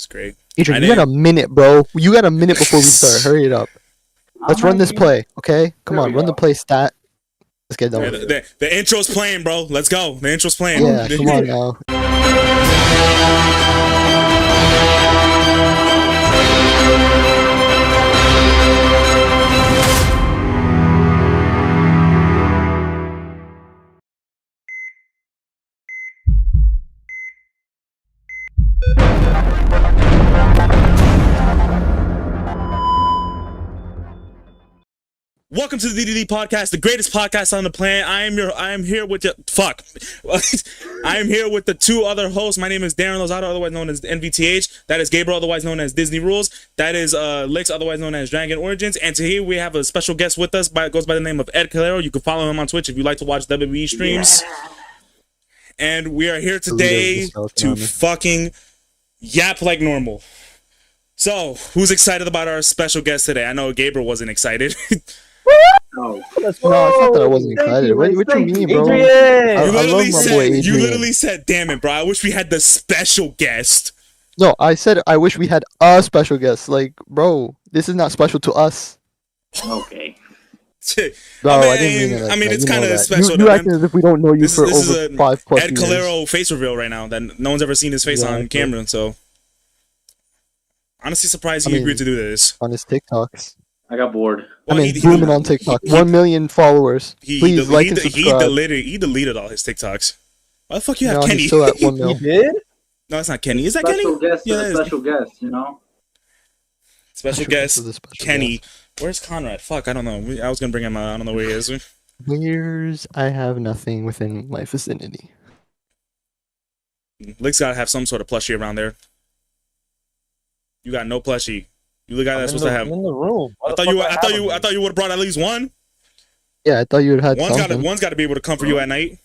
It's great. Adrian, you got a minute, bro. You got a minute before we start. Hurry it up. Let's run this play, okay? Come on, run the play stat. Let's get done with it. The intro's playing, bro. Let's go. The intro's playing. Yeah, come on now. Welcome to the DdD podcast, the greatest podcast on the planet. I am here with the I am here with the two other hosts. My name is Darren Lozado, otherwise known as NVTH. That is Gabriel, otherwise known as Disney Rules. That is Lix, otherwise known as Dragon Origins. And today we have a special guest with us. Goes by the name of EDCALERO. You can follow him on Twitch if you like to watch WWE streams. Yeah. And we are here today to fucking yap like normal. So, who's excited about our special guest today? I know Gabriel wasn't excited. No, it's not that I wasn't excited. What you mean, bro? You literally said, damn it, bro. I wish we had the special guest. No, I said I wish we had a special guest. Like, bro, this is not special to us. Okay. No, I didn't mean it. I mean, it's kind of special. You acting as if we don't know you for over 5+ years. EDCALERO face reveal right now. That no one's ever seen his face on camera, so honestly surprised he agreed to do this. On his TikToks. I got bored. Well, I mean, booming on TikTok. 1 million followers. Please like and subscribe. He deleted all his TikToks. Why the fuck you have Kenny? He's still at 1 million. He did? No, it's not Kenny. Is that Kenny? Special guest, you know? Special guest, Kenny. Where's Conrad? Fuck, I don't know. I was going to bring him out. I don't know where he is. I have nothing within my vicinity. Lick's got to have some sort of plushie around there. You got no plushie. You the guy that's supposed to have. I'm in the room. I thought you would have brought at least one. Yeah, I thought you would have had something. One's got to be able to comfort you at night.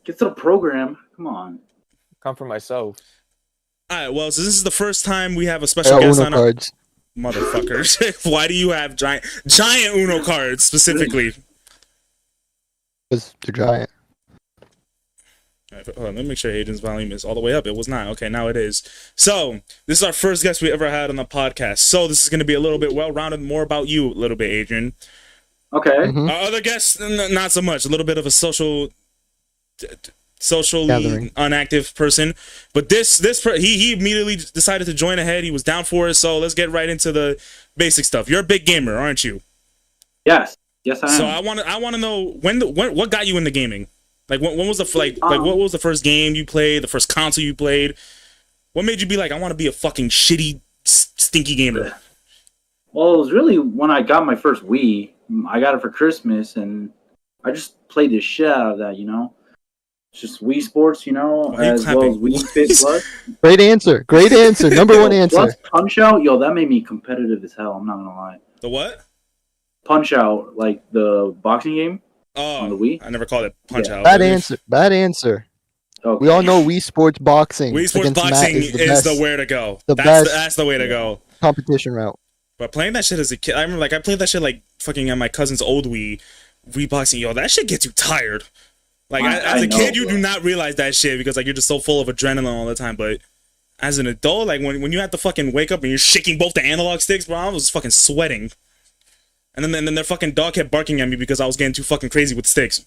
Get to the program. Come on. Comfort myself. All right. Well, so this is the first time we have a special guest on cards. Motherfuckers. Why do you have giant Uno cards specifically? Because they're giant. Hold on, let me make sure Aiden's volume is all the way up. It was not. Okay, now it is. So, this is our first guest we ever had on the podcast. So, this is going to be a little bit well-rounded, more about you a little bit, Adrian. Okay. Our other guests, not so much. A little bit of a socially unactive person. But he immediately decided to join ahead. He was down for it. So, let's get right into the basic stuff. You're a big gamer, aren't you? Yes. Yes, I am. So, I want to know, what got you into gaming? Like, when was what was the first game you played? The first console you played? What made you be like, I want to be a fucking shitty, stinky gamer? Well, it was really when I got my first Wii. I got it for Christmas, and I just played the shit out of that, you know? It's just Wii Sports, you know, as well as Wii Fit Plus. Great answer. Number one answer. Plus Punch Out, yo, that made me competitive as hell. I'm not going to lie. The what? Punch Out, like the boxing game. Oh, on the Wii? I never called it Punch Out. Bad answer. Okay. We all know Wii Sports Boxing. Wii Sports Boxing is the way to go. That's the way to go. Competition route. But playing that shit as a kid, I remember I played that shit like fucking on my cousin's old Wii Boxing. Yo, that shit gets you tired. Like as a kid, you do not realize that shit because like you're just so full of adrenaline all the time. But as an adult, like when you have to fucking wake up and you're shaking both the analog sticks, bro, I was fucking sweating. And then their fucking dog kept barking at me because I was getting too fucking crazy with sticks.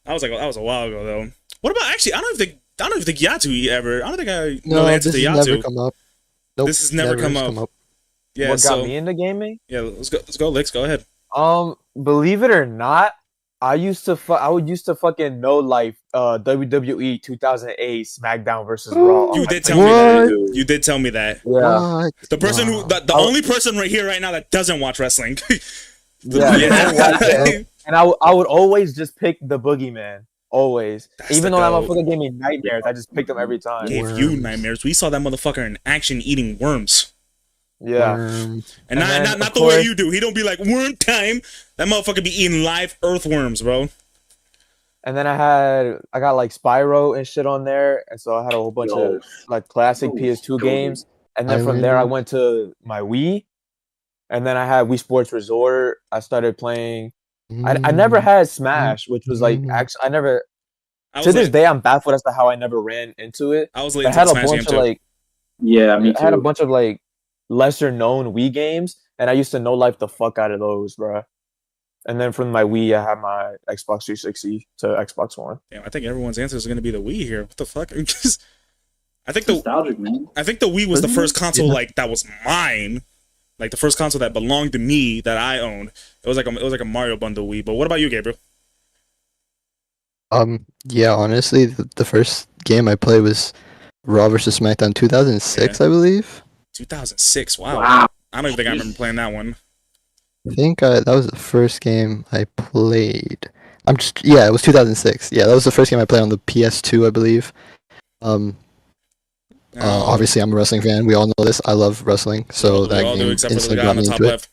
That was a while ago though. What about actually? I don't know if the Yatu ever. I don't think I know the answer to Yatu. Never come up. Nope, this has never come up. Yeah. What got me into gaming? Yeah, let's go, Lex. Go ahead. Believe it or not, I used to fucking know like WWE 2008 SmackDown versus Raw. You did tell me that. You did tell me that. Yeah. What? The person the only person right here right now that doesn't watch wrestling. Yeah. And I would always just pick the Boogeyman. Always. Even though that motherfucker gave me nightmares, I just picked him every time. Gave you nightmares. We saw that motherfucker in action eating worms. Yeah. And not the way you do. He don't be like, worm time. That motherfucker be eating live earthworms, bro. And then I got like Spyro and shit on there. And so I had a whole bunch of like classic PS2 games. And then from there I went to my Wii. And then I had Wii Sports Resort. I started playing. I never had Smash, which was like actually I To this day, I'm baffled as to how I never ran into it. I was late. I had a bunch of like, yeah, me too. I had a bunch of like lesser known Wii games, and I used to no life the fuck out of those, bro. And then from my Wii, I had my Xbox 360 to Xbox One. Damn, I think everyone's answer is going to be the Wii here. What the fuck? I think nostalgic, man. I think the Wii was the first console like that was mine, like the first console that belonged to me that I owned. It was like a Mario bundle Wii. But what about you, Gabriel? Yeah, honestly, the first game I played was Raw vs. SmackDown 2006, I believe. 2006. Wow. I don't even think I remember playing that one. I think that was the first game I played. It was 2006. Yeah, that was the first game I played on the PS2, I believe. Obviously, I'm a wrestling fan. We all know this. I love wrestling, so that game instantly got me into it.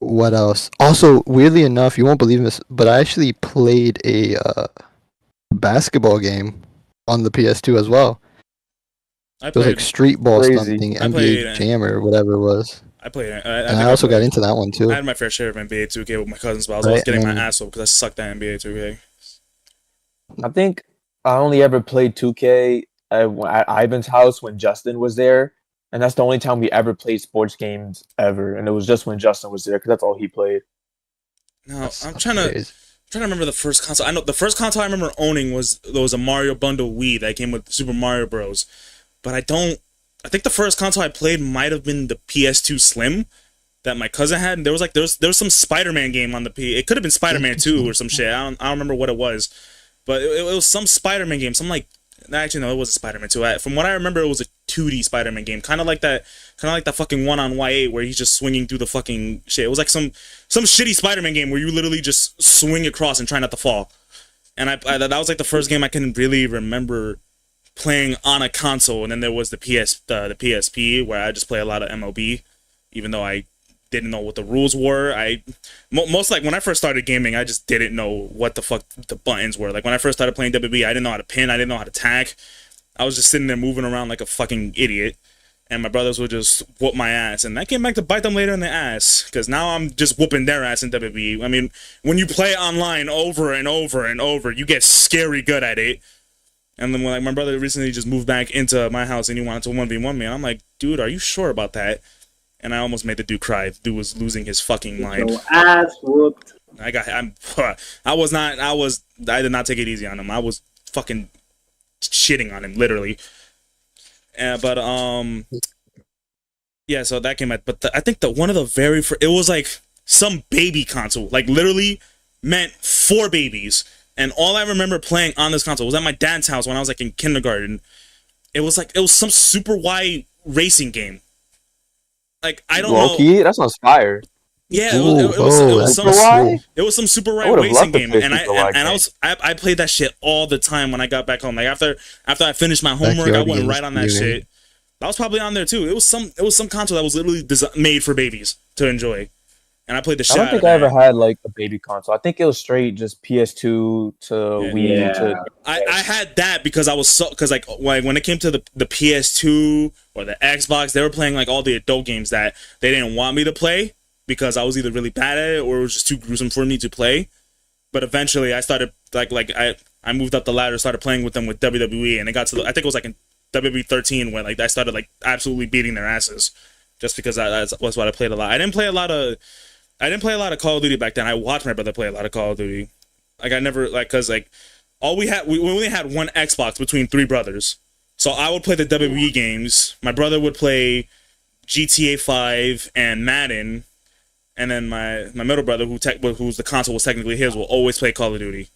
What else? Also, weirdly enough, you won't believe this, but I actually played a basketball game on the PS2 as well. It was like Street Ball something, NBA Jam or whatever it was. I played it. And I also got into that one too. I had my fair share of NBA 2K with my cousins, but I was always getting my ass whooped because I sucked at NBA 2K. I think I only ever played 2K at Ivan's house when Justin was there. And that's the only time we ever played sports games ever. And it was just when Justin was there, because that's all he played. No, I'm trying to remember the first console. I know the first console I remember owning was a Mario bundle Wii that came with Super Mario Bros. But I think the first console I played might have been the PS2 Slim that my cousin had. And there was some Spider-Man game on the P. It could have been Spider-Man 2 or some shit. I don't remember what it was. But it was some Spider-Man game. Actually, no, it wasn't Spider-Man 2. From what I remember, it was a 2D Spider-Man game, kind of like that fucking one on Y8 where he's just swinging through the fucking shit. It was like some shitty Spider-Man game where you literally just swing across and try not to fall. And that was like the first game I can really remember playing on a console. And then there was the PSP where I just play a lot of MLB, even though I didn't know what the rules were. Most like when I first started gaming, I just didn't know what the fuck the buttons were. Like when I first started playing WB, I didn't know how to pin, I didn't know how to tag. I was just sitting there moving around like a fucking idiot, and my brothers would just whoop my ass, and that came back to bite them later in the ass, because now I'm just whooping their ass in WB. I mean, when you play online over and over and over, you get scary good at it. And then like my brother recently just moved back into my house and he wanted to 1v1 me, and I'm like, dude, are you sure about that? And I almost made the dude cry. The dude was losing his fucking mind. Your ass whooped. I did not take it easy on him. I was fucking shitting on him, literally. Yeah, so that came out. But I think one of the very first, it was like some baby console, like literally meant for babies. And all I remember playing on this console was at my dad's house when I was like in kindergarten. It was some Super Y racing game. Like I don't know. Key? That sounds fire. Yeah, it was some Super Y racing game, and I played that shit all the time when I got back home. Like after I finished my homework, I went right on that shit. That was probably on there too. It was some console that was literally made for babies to enjoy, and I played the shit. I don't think I ever had like a baby console. I think it was straight just PS2 to Wii. Yeah. I had that because like when it came to the PS2 or the Xbox, they were playing like all the adult games that they didn't want me to play because I was either really bad at it or it was just too gruesome for me to play. But eventually, I started I moved up the ladder, started playing with them with WWE, and it got to I think it was like in WWE 13 when like I started like absolutely beating their asses, just because that's what I played a lot. I didn't play a lot of Call of Duty back then. I watched my brother play a lot of Call of Duty. Like I never cause like we only had one Xbox between three brothers. So I would play the WWE games. My brother would play GTA 5 and Madden, and then my middle brother, who's the console was technically his, will always play Call of Duty.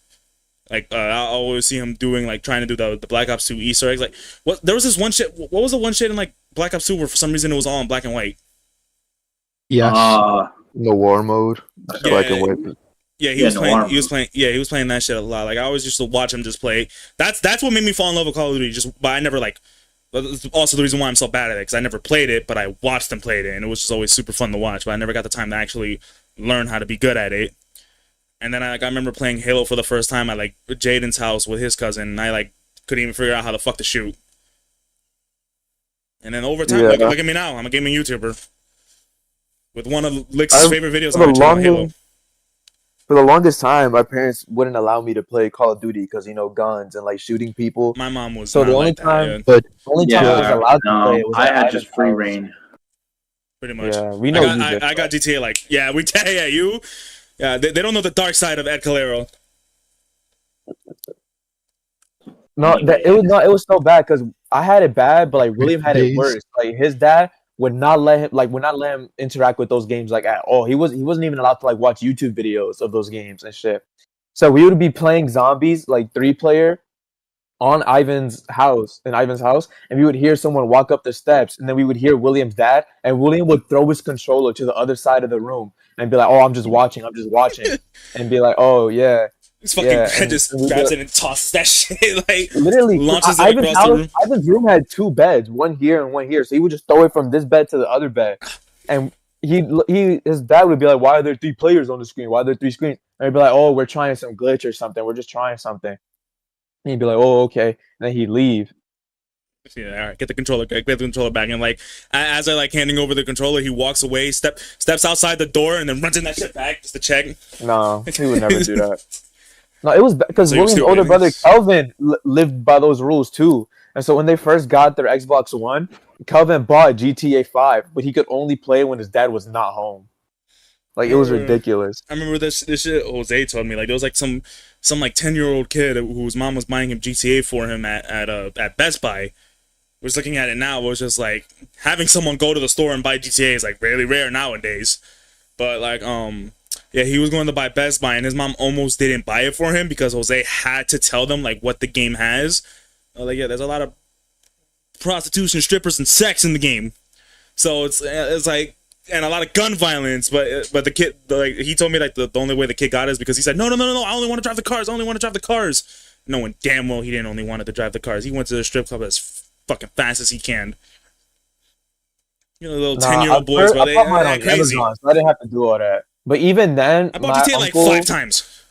Like I always see him doing trying to do the Black Ops 2 Easter eggs. Like there was this one shit. What was the one shit in like Black Ops 2 where for some reason it was all in black and white? Yes. The war mode. Black and white. Yeah, he was playing that shit a lot. Like I always used to watch him just play. That's what made me fall in love with Call of Duty. But I never that's also the reason why I'm so bad at it, because I never played it, but I watched him play it, and it was just always super fun to watch. But I never got the time to actually learn how to be good at it. And then I remember playing Halo for the first time at Jaden's house with his cousin, and I couldn't even figure out how the fuck to shoot. And then over time, look at me now. I'm a gaming YouTuber with one of Lick's favorite videos on my channel, Halo. For the longest time, my parents wouldn't allow me to play Call of Duty because guns and like shooting people. My mom was so the only like time, that, but the only time I was allowed to play it was I had just free reign. Pretty much. Yeah, we know. I got GTA like you. Yeah, they don't know the dark side of Ed Calero. No, it was so bad because I had it bad, but like William had it worse. Like his dad would not let him interact with those games like at all. He wasn't even allowed to like watch YouTube videos of those games and shit. So we would be playing zombies like 3-player on Ivan's house, and we would hear someone walk up the steps, and then we would hear William's dad, and William would throw his controller to the other side of the room and be like, "Oh, I'm just watching," and be like, "Oh yeah." This fucking dad just grabs it and tosses that shit like literally launches it across the room. Ivan's room had 2 beds, one here and one here, so he would just throw it from this bed to the other bed, and his dad would be like, "Why are there 3 players on the screen? Why are there 3 screens?" And he'd be like, "Oh, we're trying some glitch or something. We're just trying something." And he'd be like, "Oh, okay." And then he'd leave. Yeah, all right, get the controller back. And like, as I like handing over the controller, he walks away, steps outside the door, and then runs in that shit back just to check. No, he would never do that. No, it was because William's older brother Kelvin lived by those rules too. And so when they first got their Xbox One, Kelvin bought GTA 5, but he could only play when his dad was not home. Like, it was ridiculous. I remember this shit Jose told me. Like, there was like some like 10-year-old kid whose mom was buying him GTA for him at Best Buy. Was looking at it now, it was just like having someone go to the store and buy GTA is like really rare nowadays. But like yeah, he was going to buy Best Buy and his mom almost didn't buy it for him because Jose had to tell them like what the game has. Like, yeah, there's a lot of prostitution, strippers, and sex in the game. So it's like, and a lot of gun violence. But the kid, like, he told me like the only way the kid got it is because he said no, I only want to drive the cars. Knowing damn well he didn't only want to drive the cars. He went to the strip club as fucking fast as he can. You know, little 10-year-old boys, bro. They're crazy. Amazon, so I didn't have to do all that. But even then, I bought GTA like 5 times.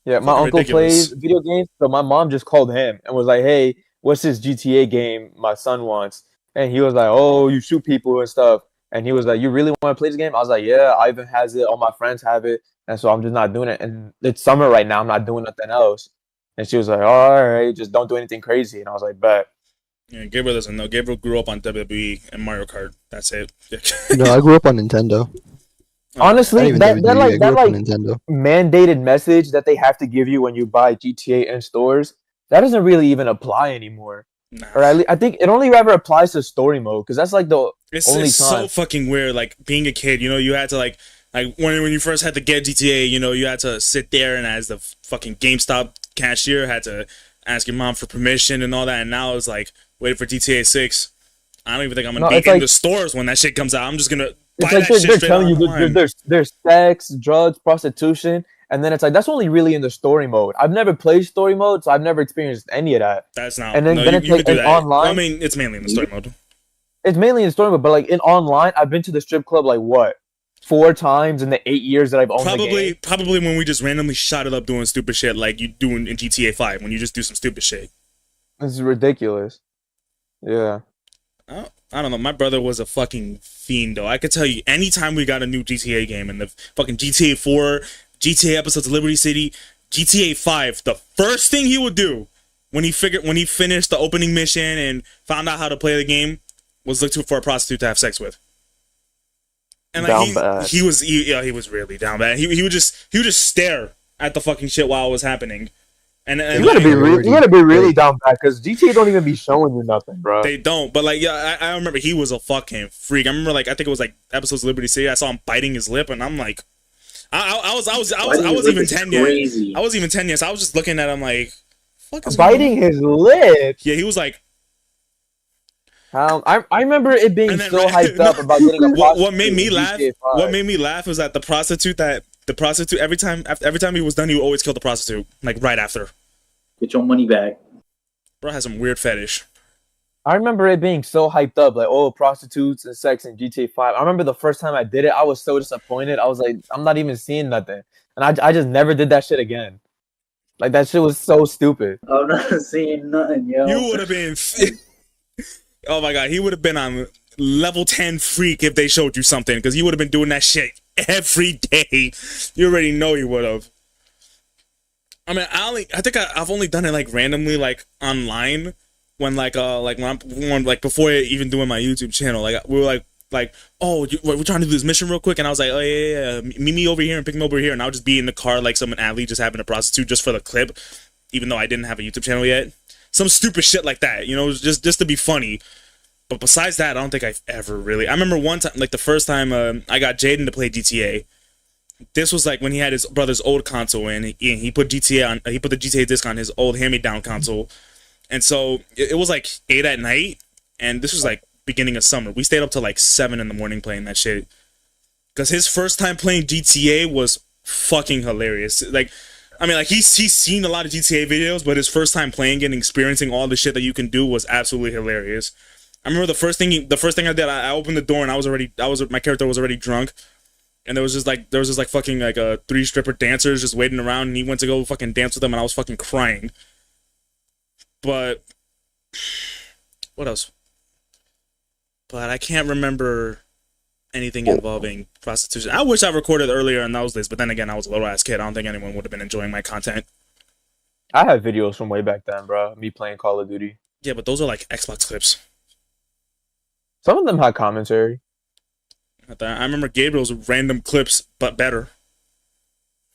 Yeah, my uncle plays video games, so my mom just called him and was like, "Hey, what's this GTA game my son wants?" And he was like, "Oh, you shoot people and stuff." And he was like, "You really want to play this game?" I was like, "Yeah, Ivan has it. All my friends have it, and so I'm just not doing it. And it's summer right now. I'm not doing nothing else." And she was like, "All right, just don't do anything crazy." And I was like, "Bet." Yeah, Gabriel doesn't know. Gabriel grew up on WWE and Mario Kart. That's it. No, I grew up on Nintendo. Honestly, that mandated message that they have to give you when you buy GTA in stores, that doesn't really even apply anymore. Nah. Or I think it only ever applies to story mode because that's like the only time. It's so fucking weird. Like being a kid, you know, you had to like when you first had to get GTA, you know, you had to sit there and as the fucking GameStop cashier had to ask your mom for permission and all that. And now it's like waiting for GTA 6. I don't even think I'm gonna be in the stores when that shit comes out. I'm just gonna. It's like they're telling you there's sex, drugs, prostitution, and then it's like that's only really in the story mode. I've never played story mode, so I've never experienced any of that. That's not. And then it's like in online. I mean, it's mainly in the story mode. It's mainly in the story mode, but like in online, I've been to the strip club like what 4 times in the 8 years that I've owned the game. Probably when we just randomly shot it up doing stupid shit like you do in GTA 5 when you just do some stupid shit. This is ridiculous. Yeah. I don't know. My brother was a fucking fiend, though. I could tell you, anytime we got a new GTA game, and the fucking GTA 4, GTA episodes of Liberty City, GTA 5, the first thing he would do when he finished the opening mission and found out how to play the game was look for a prostitute to have sex with. And like he was really down bad. He would just stare at the fucking shit while it was happening. And you gotta be really down bad because GTA don't even be showing you nothing, bro. They don't. But like, yeah, I remember he was a fucking freak. I remember like I think it was like episodes of Liberty City. I saw him biting his lip, and I'm like, I was even 10 years. I was even 10 years. I was just looking at him like, fuck is biting his lip. Yeah, he was like. I remember it being so hyped up about getting a prostitute. What made me laugh? What made me laugh was that the prostitute every time he was done, he would always kill the prostitute like right after. Get your money back. Bro has some weird fetish. I remember it being so hyped up, like prostitutes and sex in GTA 5. I remember the first time I did it, I was so disappointed. I was like, I'm not even seeing nothing, and I just never did that shit again. Like that shit was so stupid. I'm not seeing nothing, yo. You would have been. Oh my god, he would have been on level 10 freak if they showed you something, because he would have been doing that shit every day. You already know you would have. I mean, I think I've only done it like randomly, like online, when like when like before even doing my YouTube channel, like we were like oh we're trying to do this mission real quick, and I was like, oh yeah, meet me over here and pick me over here, and I'll just be in the car like some athlete just having a prostitute just for the clip, even though I didn't have a YouTube channel yet. Some stupid shit like that, you know, just to be funny. But besides that, I don't think I've ever really. I remember one time, like the first time I got Jaden to play GTA. This was like when he had his brother's old console, and he put GTA on. He put the GTA disc on his old hand-me-down console, and so it was like 8 at night, and this was like beginning of summer. We stayed up till like 7 in the morning playing that shit, because his first time playing GTA was fucking hilarious. Like, I mean, like he's seen a lot of GTA videos, but his first time playing it and experiencing all the shit that you can do was absolutely hilarious. I remember the first thing I did, I opened the door and my character was already drunk. And there was just like fucking like 3 stripper dancers just waiting around, and he went to go fucking dance with them, and I was fucking crying. But what else? But I can't remember anything involving prostitution. I wish I recorded earlier in those days, but then again, I was a little ass kid. I don't think anyone would have been enjoying my content. I have videos from way back then, bro. Me playing Call of Duty. Yeah, but those are like Xbox clips. Some of them had commentary. I remember Gabriel's random clips, but better.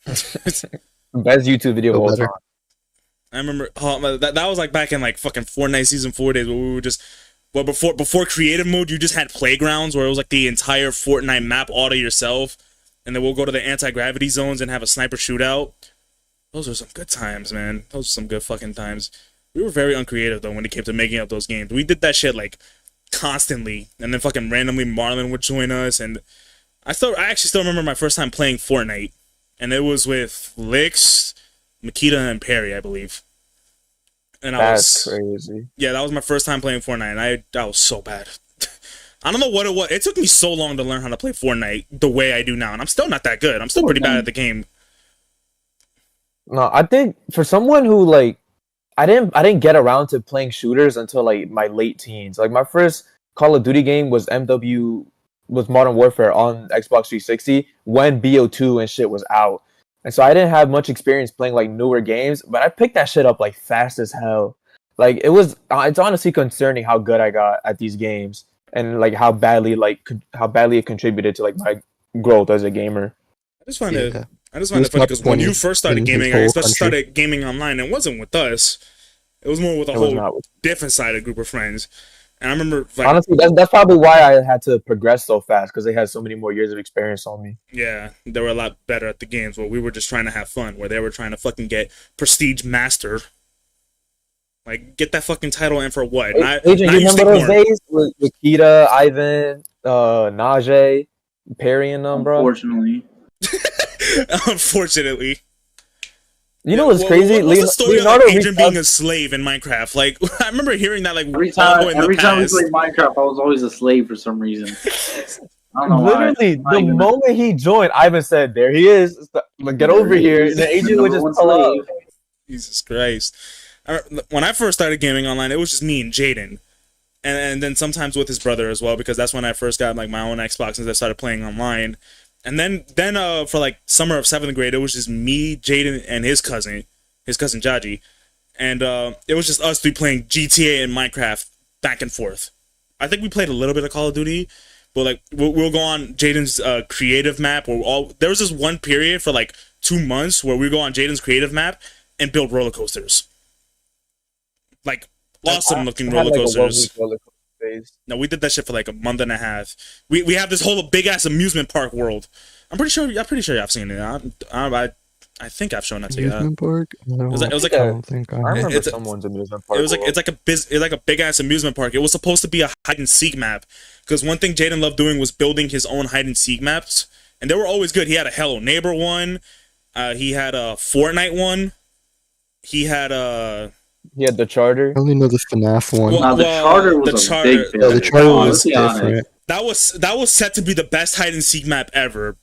Best YouTube video of all time. I remember that was like back in like fucking Fortnite Season 4 days, where we were just, well, before creative mode, you just had playgrounds where it was like the entire Fortnite map all to yourself, and then we'll go to the anti-gravity zones and have a sniper shootout. Those are some good times, man. Those are some good fucking times. We were very uncreative though when it came to making up those games. We did that shit like constantly, and then fucking randomly Marlon would join us, and I actually still remember my first time playing Fortnite, and it was with Lix, Makita, and Perry, I believe. And that's crazy. Yeah, that was my first time playing Fortnite, and I was so bad. I don't know what it was. It took me so long to learn how to play Fortnite the way I do now, and I'm still not that good. I'm still pretty bad at the game. No, I think for someone who like, I didn't get around to playing shooters until like my late teens. Like my first Call of Duty game was Modern Warfare on Xbox 360 when BO2 and shit was out. And so I didn't have much experience playing like newer games, but I picked that shit up like fast as hell. Like it's honestly concerning how good I got at these games, and like how badly it contributed to like my growth as a gamer. I just find it funny because when you first started gaming, I especially started gaming online, it wasn't with us. It was more with a whole different sided group of friends. And I remember, like, honestly, that's probably why I had to progress so fast, because they had so many more years of experience on me. Yeah, they were a lot better at the games, where we were just trying to have fun, where they were trying to fucking get Prestige Master. Like, get that fucking title in for what? Agent, you remember those days with Kita, Ivan, Najee, Perry, and them, bro? Unfortunately. You know what's crazy? What's the story of Adrian being a slave in Minecraft? Like, I remember hearing that like every time we played Minecraft, I was always a slave for some reason. I don't know Literally, the moment he joined, Ivan said, "There he is. Get over here." And then Adrian would just pull up. Jesus Christ! When I first started gaming online, it was just me and Jaden, and then sometimes with his brother as well, because that's when I first got like my own Xbox and I started playing online. And then for like summer of 7th grade, it was just me, Jaden, and his cousin Jaji, and it was just us three playing GTA and Minecraft back and forth. I think we played a little bit of Call of Duty, but like we'll go on Jaden's creative map. There was this one period for like 2 months where we go on Jaden's creative map and build roller coasters, like awesome looking roller coasters. No, we did that shit for like a month and a half. We have this whole big ass amusement park world. I'm pretty sure y'all seen it. I think I've shown that to you. Amusement park? No, it was like I remember someone's amusement park. It's like a big ass amusement park. It was supposed to be a hide and seek map, because one thing Jaden loved doing was building his own hide and seek maps, and they were always good. He had a Hello Neighbor one. He had a Fortnite one. He had the Charter. I only know the FNAF one. The Charter was a big thing. The Charter was different. That was set to be the best hide and seek map ever,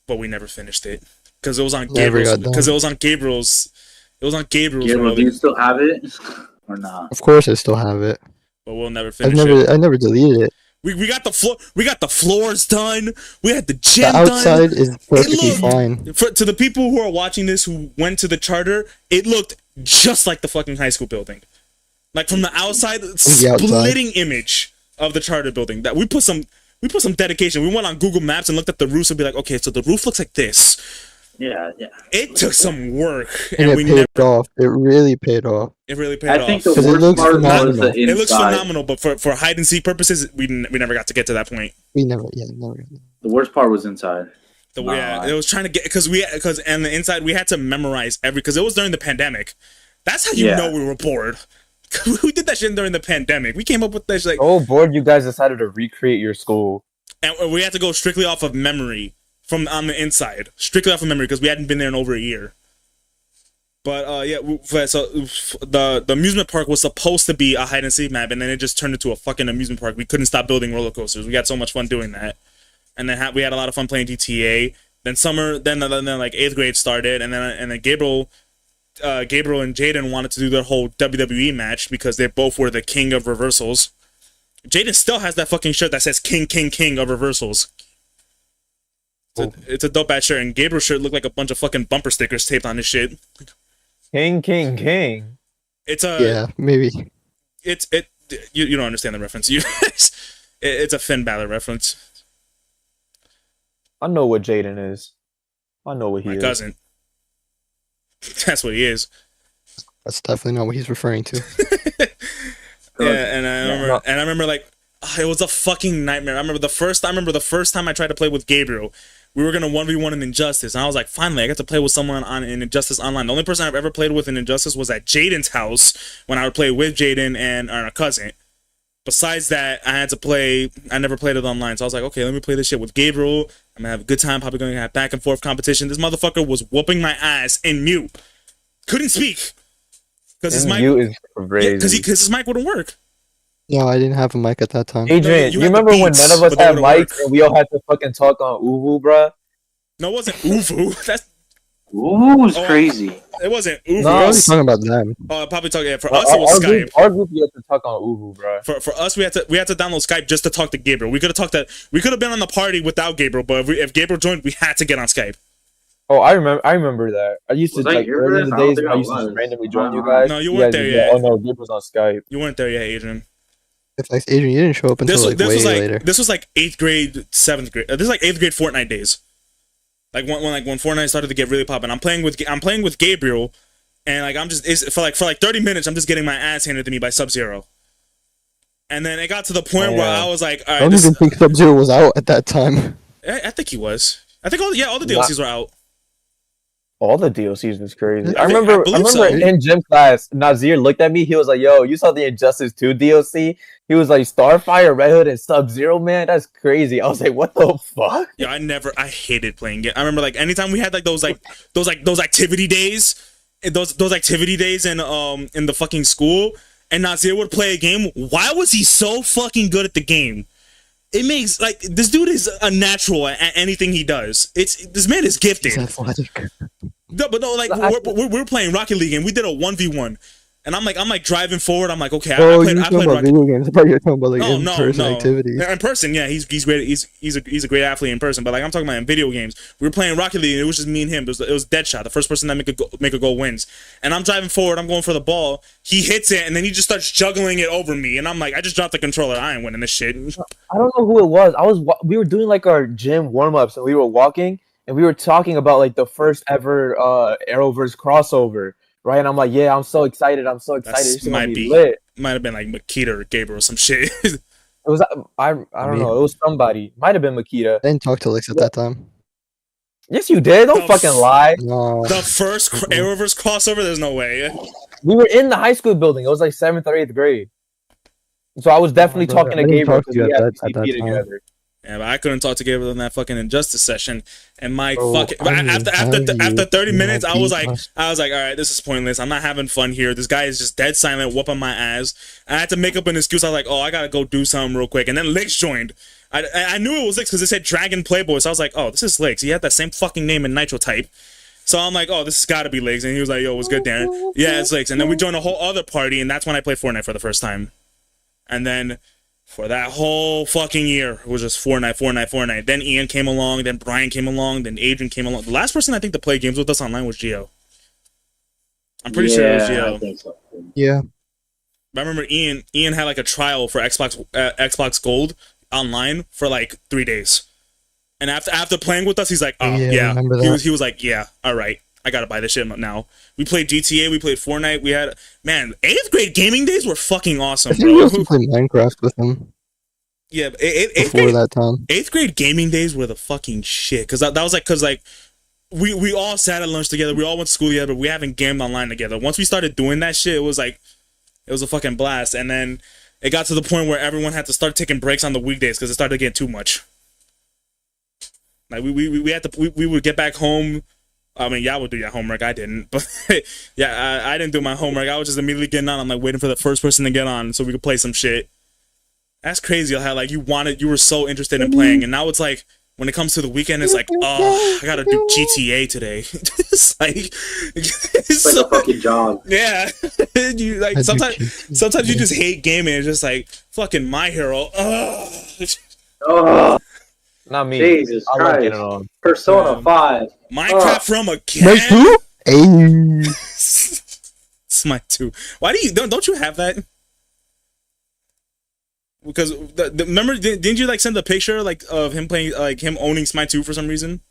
but we never finished it because it was on Gabriel's. Because it was on Gabriel's. Gabriel, do you still have it or not? Of course, I still have it. But we'll never finish it. I never deleted it. We got the floor. We got the floors done. We had the gym done. The outside is perfectly fine. To the people who are watching this who went to the charter, it looked just like the fucking high school building. Like from the outside, splitting image of the charter building. That we put some dedication. We went on Google Maps and looked at the roofs and be like, okay, so the roof looks like this. Yeah. It took some work, and we paid off. It really paid off. It really paid off. I think the worst part was the inside. It looks phenomenal, but for hide and seek purposes, we never got to get to that point. We never. The worst part was inside. It was trying to get because and the inside we had to memorize because it was during the pandemic. That's how you know we were bored. We did that shit during the pandemic. We came up with this like. Oh, bored! You guys decided to recreate your school, and we had to go strictly off of memory. From on the inside, strictly off of memory, because we hadn't been there in over a year. But so the amusement park was supposed to be a hide and seek map, and then it just turned into a fucking amusement park. We couldn't stop building roller coasters. We had so much fun doing that, and then we had a lot of fun playing GTA. Then then like 8th grade started, and then Gabriel and Jaden wanted to do their whole WWE match because they both were the king of reversals. Jaden still has that fucking shirt that says King of reversals. It's a dope ass shirt, and Gabriel's shirt looked like a bunch of fucking bumper stickers taped on his shit. King. It's maybe. You don't understand the reference. It's a Finn Balor reference. I know what Jaden is. I know what he is. My cousin. That's what he is. That's definitely not what he's referring to. And I remember like it was a fucking nightmare. I remember the first time I tried to play with Gabriel. We were gonna 1v1 in Injustice, and I was like, finally, I got to play with someone in Injustice Online. The only person I've ever played with in Injustice was at Jaden's house when I would play with Jaden and our cousin. Besides that, I never played it online, so I was like, okay, let me play this shit with Gabriel. I'm gonna have a good time, probably gonna have back and forth competition. This motherfucker was whooping my ass in mute. Couldn't speak. Because his mic is crazy. Because his mic wouldn't work. No, I didn't have a mic at that time. Adrian, you remember when none of us had mics and we all had to fucking talk on Uvu, bruh? No, it wasn't Uvu. That's Uvu was crazy. It wasn't Uvu. No, I was talking about them. Probably talking. Yeah, for us, it was Skype. Our group, we had to talk on Uvu, bruh. For us, we had to download Skype just to talk to Gabriel. We could have been on the party without Gabriel, but if Gabriel joined, we had to get on Skype. Oh, I remember that. I used to like early in the days when I used to randomly join you guys. No, you weren't there yet. Oh no, Gabriel was on Skype. You weren't there yet, Adrian. It's like Adrian, you didn't show up until way later. This was like 8th grade, 7th grade. This is like 8th grade Fortnite days. Like when Fortnite started to get really popping. I'm playing with Gabriel, and like for 30 minutes I'm just getting my ass handed to me by Sub-Zero. And then it got to the point where I was like, all right, I don't even think Sub-Zero was out at that time. I think he was. I think all the DLCs were out. All the DLCs was crazy. I remember in gym class, Nazir looked at me. He was like, yo, you saw the Injustice 2 DLC? He was like, Starfire, Red Hood, and Sub-Zero, man? That's crazy. I was like, what the fuck? Yeah, I hated playing it. I remember like anytime we had like those activity days, those activity days in the fucking school, and Nazir would play a game. Why was he so fucking good at the game? It makes like this dude is a natural at anything he does. This man is gifted. He's athletic. No, but no, like we're playing Rocket League and we did a 1v1, and I'm like driving forward. I'm like, okay, I played Rocket video games. I thought you were talking about like in-person activities. In person, yeah, he's great. He's a great athlete in person. But like I'm talking about in video games, we were playing Rocket League and it was just me and him. It was Deadshot. The first person that make a goal wins. And I'm driving forward. I'm going for the ball. He hits it and then he just starts juggling it over me. And I'm like, I just dropped the controller. I ain't winning this shit. I don't know who it was. We were doing like our gym warm ups and we were walking. And we were talking about like the first ever Arrowverse crossover, right? And I'm like, yeah, I'm so excited. This might be lit. Might have been like Makita or Gabriel or some shit. It was I don't know. It was somebody. Might have been Makita. I didn't talk to Lex at that time. Yes, you did. Don't fucking lie. No. The first Arrowverse crossover. There's no way. We were in the high school building. It was like 7th or 8th grade. So I was definitely talking to Gabriel because we had CP together. Yeah, but I couldn't talk to Gabriel in that fucking Injustice session, and after 30 minutes, I was like, all right, this is pointless. I'm not having fun here. This guy is just dead silent, whooping my ass. I had to make up an excuse. I was like, oh, I gotta go do something real quick, and then Lix joined. I knew it was Lix because it said Dragon Playboy, so I was like, oh, this is Lix. He had that same fucking name in Nitro Type. So I'm like, oh, this has got to be Lix, and he was like, yo, what's good, Darren? Yeah, it's Lix. And then we joined a whole other party, and that's when I played Fortnite for the first time. And then For that whole fucking year, it was just Fortnite. Then Ian came along, then Brian came along, then Adrian came along. The last person I think to play games with us online was Gio. I'm pretty sure it was Gio. I think so. Yeah. I remember Ian had like a trial for Xbox Gold online for like 3 days. And after playing with us, he's like, oh, yeah. He was like, yeah, all right. I gotta buy this shit now. We played GTA, we played Fortnite, we had... Man, 8th grade gaming days were fucking awesome, bro. We also played Minecraft with him. Yeah, before that time. 8th grade gaming days were the fucking shit. Because that was like... Because like... We all sat at lunch together, we all went to school together, but we haven't gamed online together. Once we started doing that shit, it was like... It was a fucking blast. And then it got to the point where everyone had to start taking breaks on the weekdays because it started getting too much. Like, we would get back home... I mean, y'all would do your homework. I didn't. But, yeah, I didn't do my homework. I was just immediately getting on. I'm, like, waiting for the first person to get on so we could play some shit. That's crazy how, like, you were so interested in playing. And now it's, like, when it comes to the weekend, it's like, oh, I gotta do GTA today. It's like... It's like a fucking job. Yeah. You, like, sometimes you just hate gaming. It's just, like, fucking My Hero. Oh. Not me. Jesus Christ. Persona 5. Minecraft from a can? Hey. Smite 2. Why don't you have that? Because remember, didn't you like send the picture like of him playing, like him owning Smite 2 for some reason?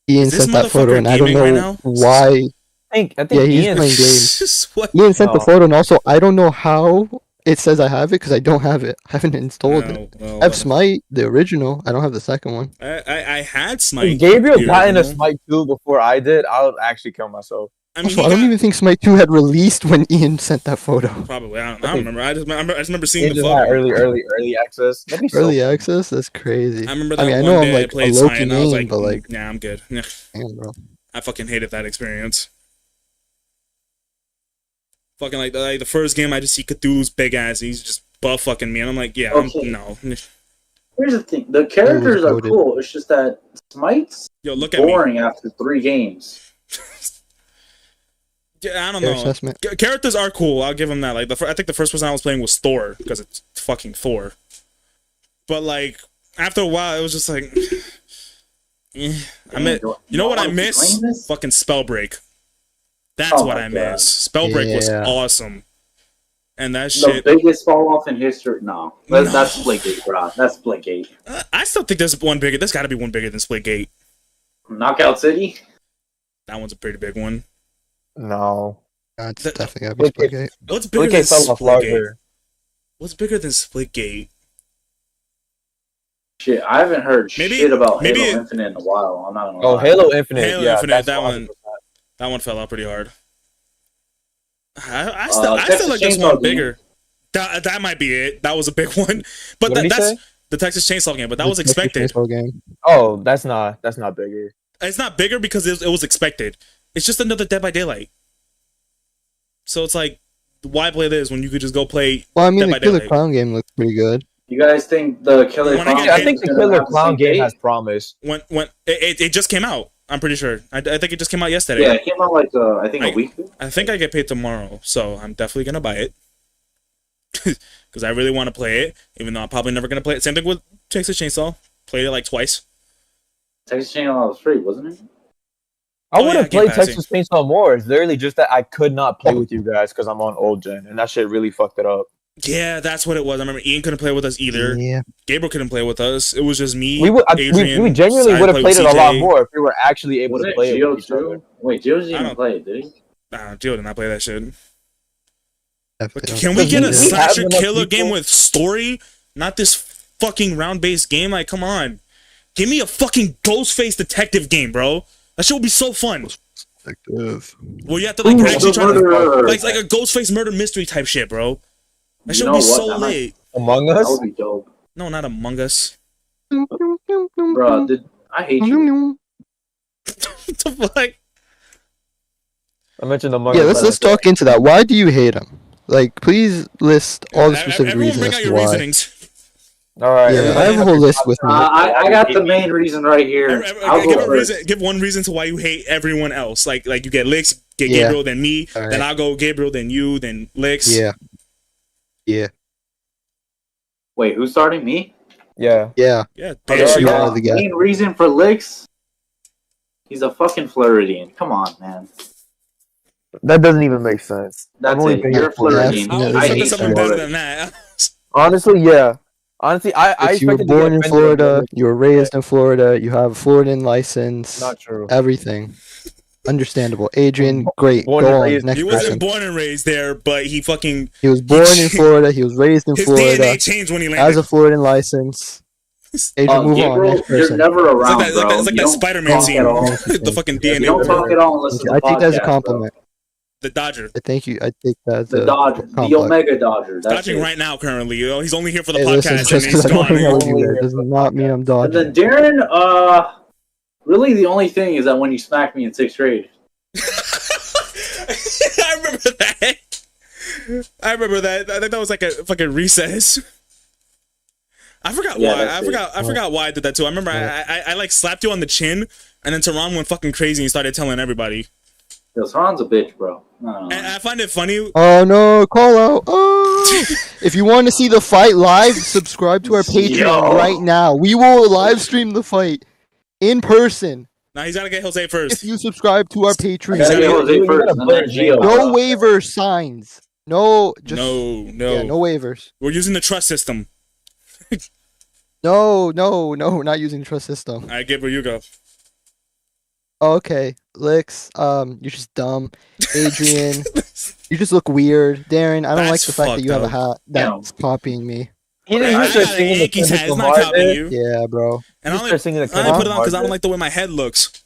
Ian sent that photo, and I don't know why. I think yeah, he's Ian playing games. Ian sent the photo, and also I don't know how it says I have it because I don't have it. I haven't installed it. I have Smite, the original. I don't have the second one. I had Smite. If Gabriel got into Smite 2 before I did, I would actually kill myself. I mean, also, I don't even think Smite 2 had released when Ian sent that photo. Probably. I don't remember. I just remember seeing the photo. Early access. Early access? That's crazy. I remember that I know I'm like a low-key name, but like... Nah, I'm good. Yeah. Damn, bro. I fucking hated that experience. Fucking like the first game, I just see Cthulhu's big ass. He's just butt fucking me, and I'm like, yeah, no. Here's the thing: the characters are cool. It's just that Smite's boring after 3 games. Yeah, I don't know. Characters are cool. I'll give them that. Like I think the first person I was playing was Thor because it's fucking Thor. But like after a while, it was just like, you know what I miss? Fucking Spellbreak. That's what I miss. Spellbreak was awesome. And that shit... The biggest fall off in history? No. That's Splitgate, bro. That's Splitgate. I still think there's one bigger. There's got to be one bigger than Splitgate. Knockout City? That one's a pretty big one. No. That's definitely got to be Splitgate. What's bigger than Splitgate? What's bigger than Splitgate? Shit, I haven't heard shit about Halo Infinite in a while. I'm not gonna lie. Halo Infinite. Halo Infinite, that one fell out pretty hard. I still like this one bigger. That might be it. That was a big one. But that's the Texas Chainsaw game, but that was expected. Game. Oh, that's not bigger. It's not bigger because it was expected. It's just another Dead by Daylight. So it's like, why play this when you could just go play? Well, I mean, the Killer Clown game looks pretty good. You guys think the Killer Clown? I think the Killer Clown game has promise. When it just came out, I'm pretty sure. I think it just came out yesterday. Yeah, it came out like I think a week ago. I think I get paid tomorrow, so I'm definitely gonna buy it because I really want to play it, even though I'm probably never gonna play it. Same thing with Texas Chainsaw. Played it like twice. Texas Chainsaw was free, wasn't it? I would have played Texas Chainsaw more. It's literally just that I could not play with you guys because I'm on old gen, and that shit really fucked it up. Yeah, that's what it was. I remember Ian couldn't play with us either. Yeah. Gabriel couldn't play with us. It was just me, Adrian. We genuinely would have played it a lot more if we were actually able to play it with each other. Wait, Gio didn't even play it, did he? Nah, Gio did not play that shit. Can we get a slasher killer game with story? Not this fucking round-based game? Like, come on. Give me a fucking Ghostface detective game, bro. That shit would be so fun. Detective. Well, you have to like actually try to like a Ghostface murder mystery type shit, bro. That should be so lit. Among Us? That would be dope. No, not Among Us. Bro, I hate you. What the fuck? I mentioned Among Us. Yeah, let's talk into that. Why do you hate him? Like, please list all the specific reasons bring out your why. Reasonings. All right. Yeah, I have a whole list with me. I got the main reason right here. Give one reason to why you hate everyone else. Like you get Licks, get Gabriel, then me, then I'll go Gabriel, then you, then Licks. Yeah. Wait, who's starting? Me? Yeah. Yeah. Yeah. You are the guy. Main reason for licks? He's a fucking Floridian. Come on, man. That doesn't even make sense. That's it. You're a Floridian. I hate something you better already. than that. Honestly, yeah. Honestly, I If you were expected to born get in offended Florida, you were raised in Florida, you have a Floridian license. Not true. Everything. Understandable. Adrian, great. Born Go and on. raised- Next He person. wasn't born and raised there, but he fucking He was born in Florida. He was raised in his Florida. DNA changed when he landed. Has a Floridian license. Adrian, move on. Gabriel, Next you're person. never around, It's like bro. that You don't Spider-Man talk scene. at all. The fucking You DNA. don't talk at all unless it's I a take that as a podcast, compliment. The Dodger. I thank you. I take that as The a Dodger, the compliment. Omega Dodger. That's Dodging it. right now currently. You know, he's only here for the Hey, listen, podcast just and he's because I don't hang out with gone. you there does not mean I'm And dodging. then Darren, really the only thing is that when you smacked me in 6th grade. I remember that. I think that was like a fucking recess. I forgot Yeah, why. that's it. I forgot why I did that too. I remember I like slapped you on the chin, and then Tehran went fucking crazy and started telling everybody. Yo, Saran's a bitch, bro. No. And I find it funny. Oh no, call out. Oh. If you want to see the fight live, subscribe to our Patreon Yo. right now. We will live stream the fight in person Now he's gotta get Jose if first. you subscribe to our I gotta Patreon. get Jose You first, gotta and then put Gio. No waiver signs. No, just No. yeah, no waivers. We're using the trust system. No, we're not using the trust system. All right, Gabriel, you go. Okay, Licks, you're just dumb. Adrian, you just look weird. Darren, I don't like That's the fact that you have a fucked hat that's copying me. He I didn't got use to a sing the Yankees hat. It's Kendrick not Lamar copying bit. you. Yeah, bro. And I He only, started singing the I only Kendrick put it on because I Lamar don't like the way my head looks.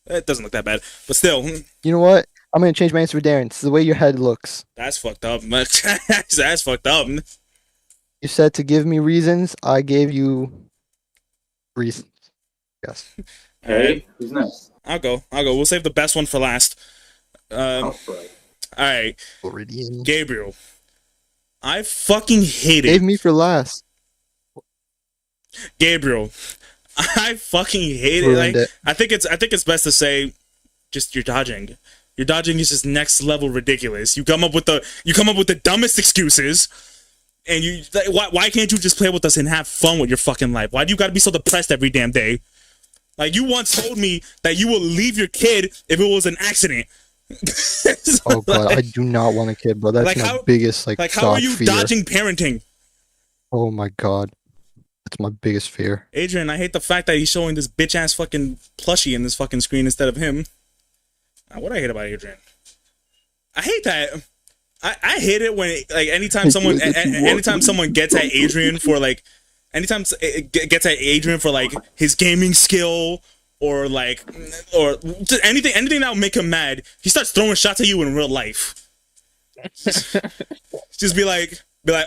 It doesn't look that bad, but still, You know what? I'm gonna change my answer for Darren. It's the way your head looks. that's fucked up. That's fucked up. You said to give me reasons. I gave you reasons. Yes. All right, Hey, who's next? I'll go. We'll save the best one for last. Oh, bro. All right, Floridian. Gabriel. I fucking hate Gave it. me for last. Gabriel. I fucking hate it. Ruined Like it. I think it's best to say just you're dodging. Your dodging is just next level ridiculous. You come up with the dumbest excuses. And you like, why can't you just play with us and have fun with your fucking life? Why do you got to be so depressed every damn day? Like you once told me that you will leave your kid if it was an accident. Oh god, I do not want a kid, bro. That's Like my how- biggest Like how stock are you fear. dodging parenting? Oh my god, that's my biggest fear. Adrian, I hate the fact that he's showing this bitch ass fucking plushie in this fucking screen instead of him. What do I hate about Adrian? I hate that. I hate it when like anytime someone gets at Adrian for like gets at Adrian for like his gaming skill or just anything that will make him mad, he starts throwing shots at you in real life. Just be like,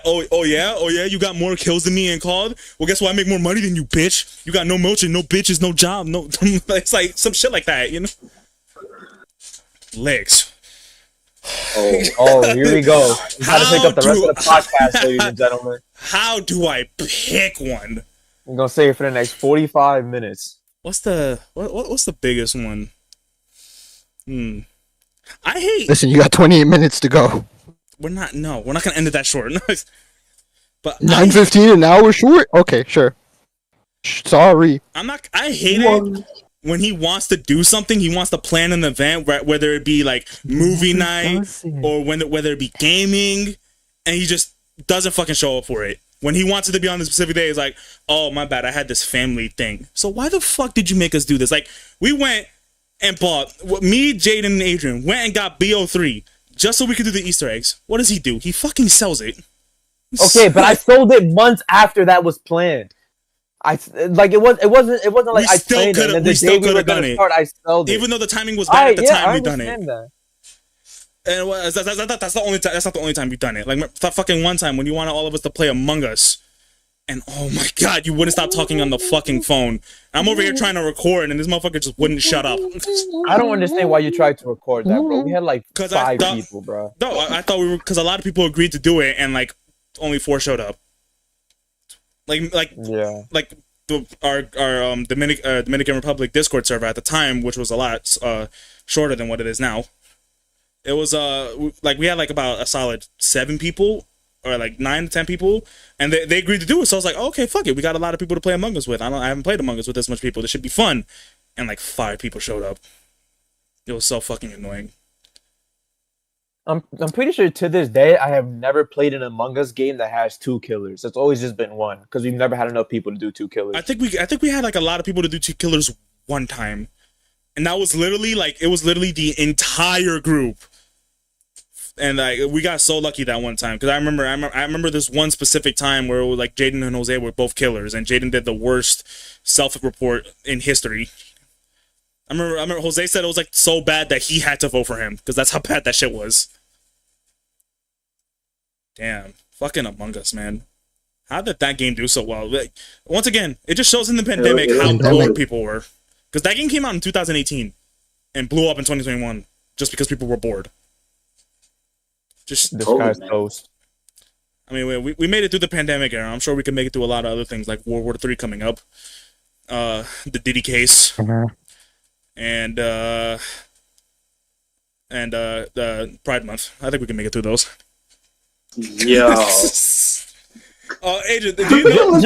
oh yeah, you got more kills than me in COD. Well, guess what? I make more money than you, bitch. You got no motion, no bitches, no job, no. It's like some shit like that, you know. Legs. Oh, here we go. We gotta pick up the rest of the podcast, ladies and gentlemen. How do I pick one? I'm gonna say it for the next 45 minutes. What's the biggest one? I hate. Listen, you got 28 minutes to go. We're not gonna end it that short. But 9:15 an hour short. Okay, sure. Sorry. I hate it when he wants to do something. He wants to plan an event, whether it be like movie night or whether it be gaming, and he just doesn't fucking show up for it. When he wants it to be on the specific day, it's like, oh my bad, I had this family thing. So why the fuck did you make us do this? Like we went and bought me, Jaden, and Adrian went and got BO3 just so we could do the Easter eggs. What does he do? He fucking sells it. Okay, but I sold it months after that was planned. It wasn't like I planned it. And the day we were gonna start, I sold it. Even though the timing was bad at the time we done it. That. And that's the only time. That's not the only time you've done it. Like fucking one time when you wanted all of us to play Among Us, and oh my god, you wouldn't stop talking on the fucking phone. I'm over here trying to record, and this motherfucker just wouldn't shut up. I don't understand why you tried to record that, bro. We had like 5 thought, people, bro. No, I thought we were because a lot of people agreed to do it, and like only 4 showed up. Yeah. Like our Dominican Republic Discord server at the time, which was a lot shorter than what it is now. It was like we had like about a solid 7 people or like 9 to 10 people, and they agreed to do it. So I was like, oh, okay, fuck it. We got a lot of people to play Among Us with. I haven't played Among Us with this much people. This should be fun. And like 5 people showed up. It was so fucking annoying. I'm pretty sure to this day I have never played an Among Us game that has 2 killers. It's always just been 1 because we've never had enough people to do 2 killers. I think we had like a lot of people to do 2 killers one time, and that was literally like the entire group. And like we got so lucky that one time because I remember this one specific time where it was like Jaden and Jose were both killers, and Jaden did the worst self-report in history. I remember Jose said it was like so bad that he had to vote for him because that's how bad that shit was. Damn, fucking Among Us, man. How did that game do so well? Like, once again, it just shows in the pandemic how bored people were. Because that game came out in 2018 and blew up in 2021 just because people were bored. Just this guy's toast. I mean, we made it through the pandemic era. I'm sure we can make it through a lot of other things like World War III coming up, the DdD case, and the Pride Month. I think we can make it through those. Yo. Adrian, do you know?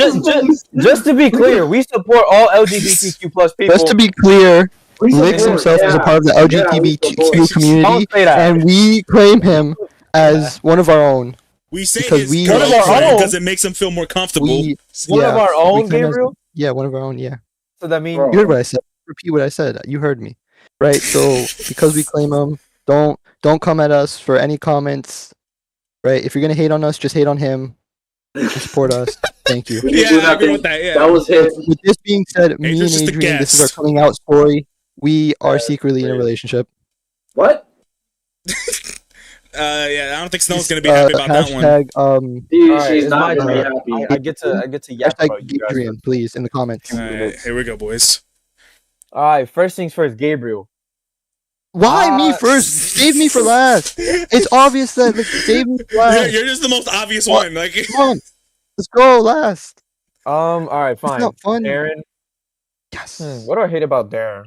just to be clear, we support all LGBTQ plus people. Just to be clear, Lix himself is a part of the LGBTQ community, and we claim him as one of our own. We say his girlfriend because it makes him feel more comfortable. One of our own, Gabriel? Yeah, one of our own, yeah. So that means... You heard what I said. Repeat what I said. You heard me. Right? So, because we claim him, don't come at us for any comments. Right? If you're going to hate on us, just hate on him. Support us. Thank you. I agree with that. Yeah. That was his. With this being said, me and Adrian, this is our coming out story. We are secretly in a relationship. What? Yeah, I don't think Snow's gonna be happy about that one. She's not gonna be happy. I get to yak about you guys. Adrian, please, in the comments. All right, here we go, boys. All right, first things first, Gabriel. Why me first? Save me for last. It's obvious that save me for last. You're just the most obvious one. Like, come on, let's go last. All right, fine. It's not fun. Darren. Yes. What do I hate about Darren?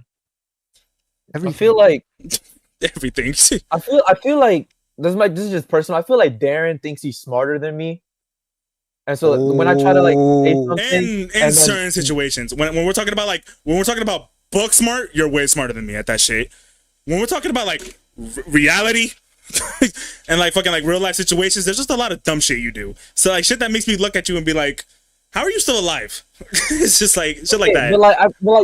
Everything. I feel like everything. I feel like this is just personal. I feel like Darren thinks he's smarter than me, and so when I try to like say something in certain situations, when we're talking about book smart, you're way smarter than me at that shit. When we're talking about like reality and like fucking like real life situations, there's just a lot of dumb shit you do. So like shit that makes me look at you and be like, "How are you still alive?" It's just like shit like that. But like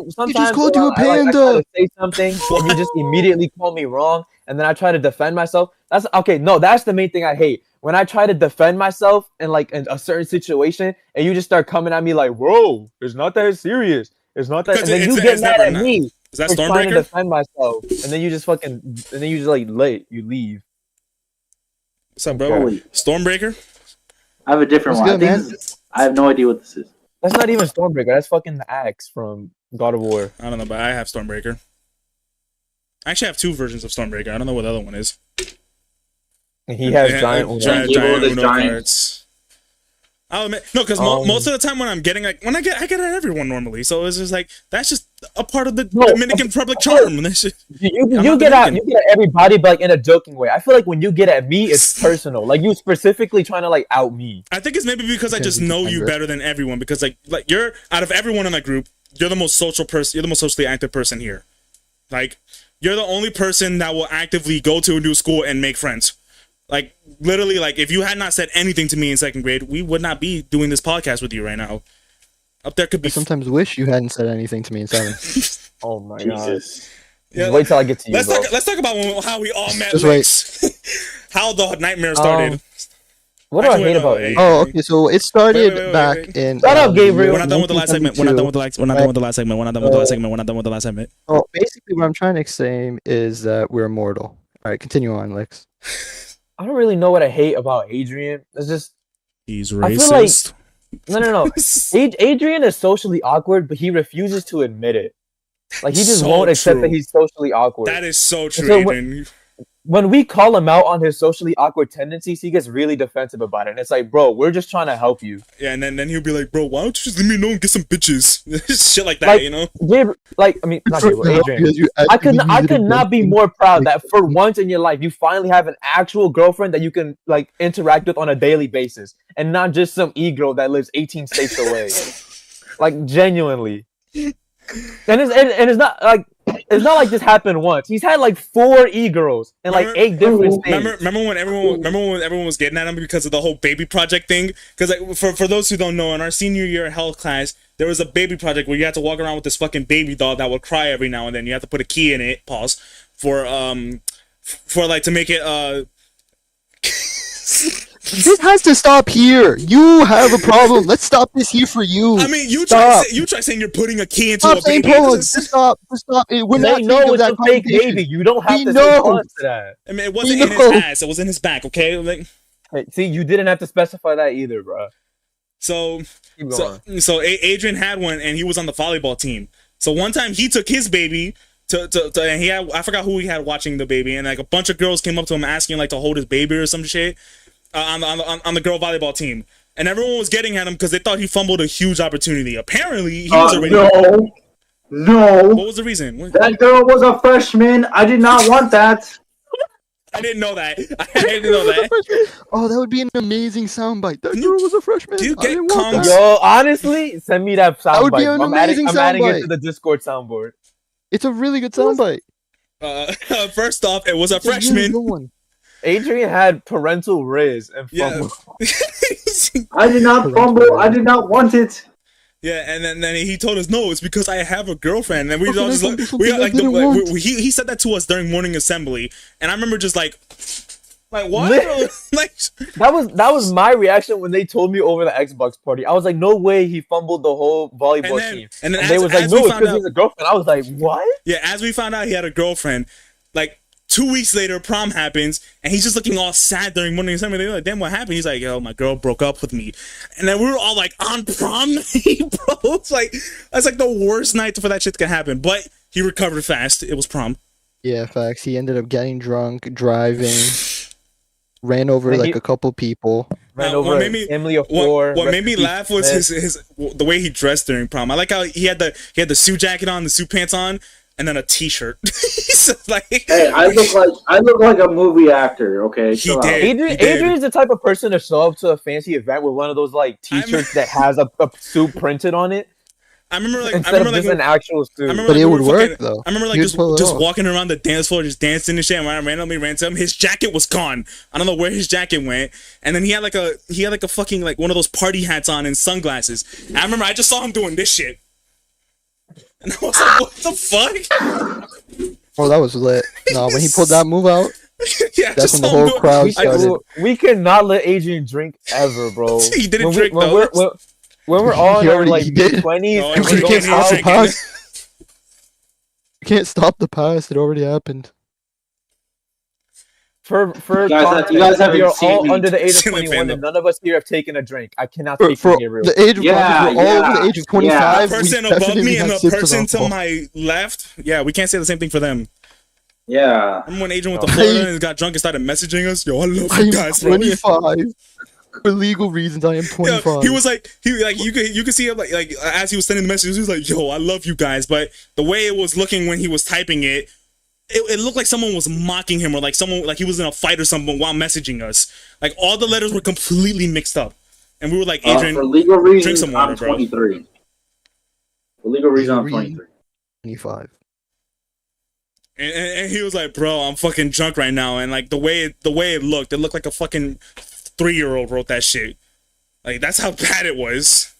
sometimes you just called you a panda. I try to say something and you just immediately call me wrong, and then I try to defend myself. That's okay. No, that's the main thing I hate. When I try to defend myself in like in a certain situation, and you just start coming at me like, "Bro, it's not that serious. It's not that," and then you get mad at me. Is that Stormbreaker? Trying to defend myself, and then you just like you leave. What's up, bro? Okay. Stormbreaker? I have a different one. Good, I have no idea what this is. That's not even Stormbreaker. That's fucking the axe from God of War. I don't know, but I have Stormbreaker. I actually have 2 versions of Stormbreaker. I don't know what the other one is. And he has giant Uno cards. I'll admit, no, because most of the time when I get at everyone normally, so it's just like that's just a part of the Dominican Republic charm. You get at everybody, but like in a joking way. I feel like when you get at me, it's personal. Like you specifically trying to like out me. I think it's maybe because I just know you better than everyone. Because like you're out of everyone in that group, you're the most social person. You're the most socially active person here. Like you're the only person that will actively go to a new school and make friends. Like, literally, like, if you had not said anything to me in 2nd grade, we would not be doing this podcast with you right now. Up there could be... I sometimes wish you hadn't said anything to me in 7th. Oh, my God. Yeah, wait till I get to you, Let's talk about how we all met. Just wait. How the nightmare started. What do I hate about it? Oh, okay, so it started back in... Shut up, Gabriel! We're not done with the last segment. We're not done with the last segment. Oh, basically what I'm trying to say is that we're immortal. Alright, continue on, Lex. I don't really know what I hate about Adrian. It's just he's racist. I feel like no. Adrian is socially awkward, but he refuses to admit it. Like he just won't accept that he's socially awkward. That is so true, Adrian. when we call him out on his socially awkward tendencies, he gets really defensive about it. And it's like, bro, we're just trying to help you. Yeah, and then he'll be like, bro, why don't you just leave me alone and get some bitches? Shit like that, you know? Adrian, I could not be more proud that for once in your life, you finally have an actual girlfriend that you can, like, interact with on a daily basis. And not just some e-girl that lives 18 states away. Like, genuinely. And it's not like this happened once. He's had like 4 e-girls in like 8 different states. Remember when everyone was getting at him because of the whole baby project thing? Because like for those who don't know, in our senior year health class, there was a baby project where you had to walk around with this fucking baby doll that would cry every now and then. You have to put a key in it. Pause for like to make it This has to stop here. You have a problem. Let's stop this here for you. I mean, you try saying you're putting a key into a baby. Stop. We're not know it's a fake baby. You don't have to say pause to that. I mean, it wasn't in his ass. It was in his back. Okay. Like, hey, see, you didn't have to specify that either, bro. So Adrian had one, and he was on the volleyball team. So one time he took his baby and he had, I forgot who he had watching the baby, and like a bunch of girls came up to him asking like to hold his baby or some shit. On the girl volleyball team, and everyone was getting at him because they thought he fumbled a huge opportunity. Apparently, he was already. No. What was the reason? That girl was a freshman. I did not want that. I didn't know that. I didn't know that. Oh, that would be an amazing soundbite. That girl was a freshman. Do you get comms? Yo, honestly, send me that soundbite. That would be an amazing soundbite. I'm adding it to the Discord soundboard. It's a really good soundbite. First off, it was a freshman. Really Adrian had parental riz and fumble. Yeah. I did not fumble. I did not want it. Yeah, and then he told us, no, it's because I have a girlfriend. And we all just he said that to us during morning assembly, and I remember just like what? Like that was my reaction when they told me over the Xbox party. I was like, no way, he fumbled the whole volleyball team. And they was like, no, it's because he has a girlfriend. I was like, what? Yeah, as we found out he had a girlfriend, like 2 weeks later, prom happens, and he's just looking all sad during morning assembly. They're like, damn, what happened? He's like, yo, my girl broke up with me. And then we were all like, on prom night, bro? It's like, that's like the worst night for that shit to happen. But he recovered fast. It was prom. Yeah, facts. He ended up getting drunk, driving, ran over like a couple people. Ran over Emily of 4. What made me laugh was the way he dressed during prom. I like how he had the suit jacket on, the suit pants on, and then a t-shirt. So like, hey, I look like a movie actor. Okay, he did. Adrian is the type of person to show up to a fancy event with one of those like t-shirts that has a suit printed on it. I remember an actual suit. But it would work though. I remember like just walking around the dance floor, just dancing and shit. And when I randomly ran to him, his jacket was gone. I don't know where his jacket went. And then he had like a fucking like one of those party hats on and sunglasses. And I remember I just saw him doing this shit. And I was like, what the fuck? Oh, that was lit. No, when he pulled that move out, yeah, that's when the whole crowd started. We cannot let Adrian drink ever, bro. He didn't drink, though. When we're all in our like mid-20s, you can't stop the past. You can't stop the past. It already happened. For you guys haven't are seen all me. under the age of 21, and none of us here have taken a drink. I cannot speak for Gabriel. The age of we're all over the age of 25. The person above me and the person to my left, yeah, we can't say the same thing for them. Yeah. Remember when Adrian went to Florida and got drunk and started messaging us? Yo, I love you guys. I'm 25. For legal reasons, I am 25. Yeah, he was like, you could see him like as he was sending the messages, he was like, yo, I love you guys. But the way it was looking when he was typing it, it looked like someone was mocking him or like someone like he was in a fight or something while messaging us. Like all the letters were completely mixed up, and we were like, Adrian, for legal reasons, drink some water, I'm 23. Bro. For legal reasons, I'm 23. 25. And he was like, bro, I'm fucking drunk right now, and like the way it looked like a fucking 3-year-old wrote that shit. Like that's how bad it was.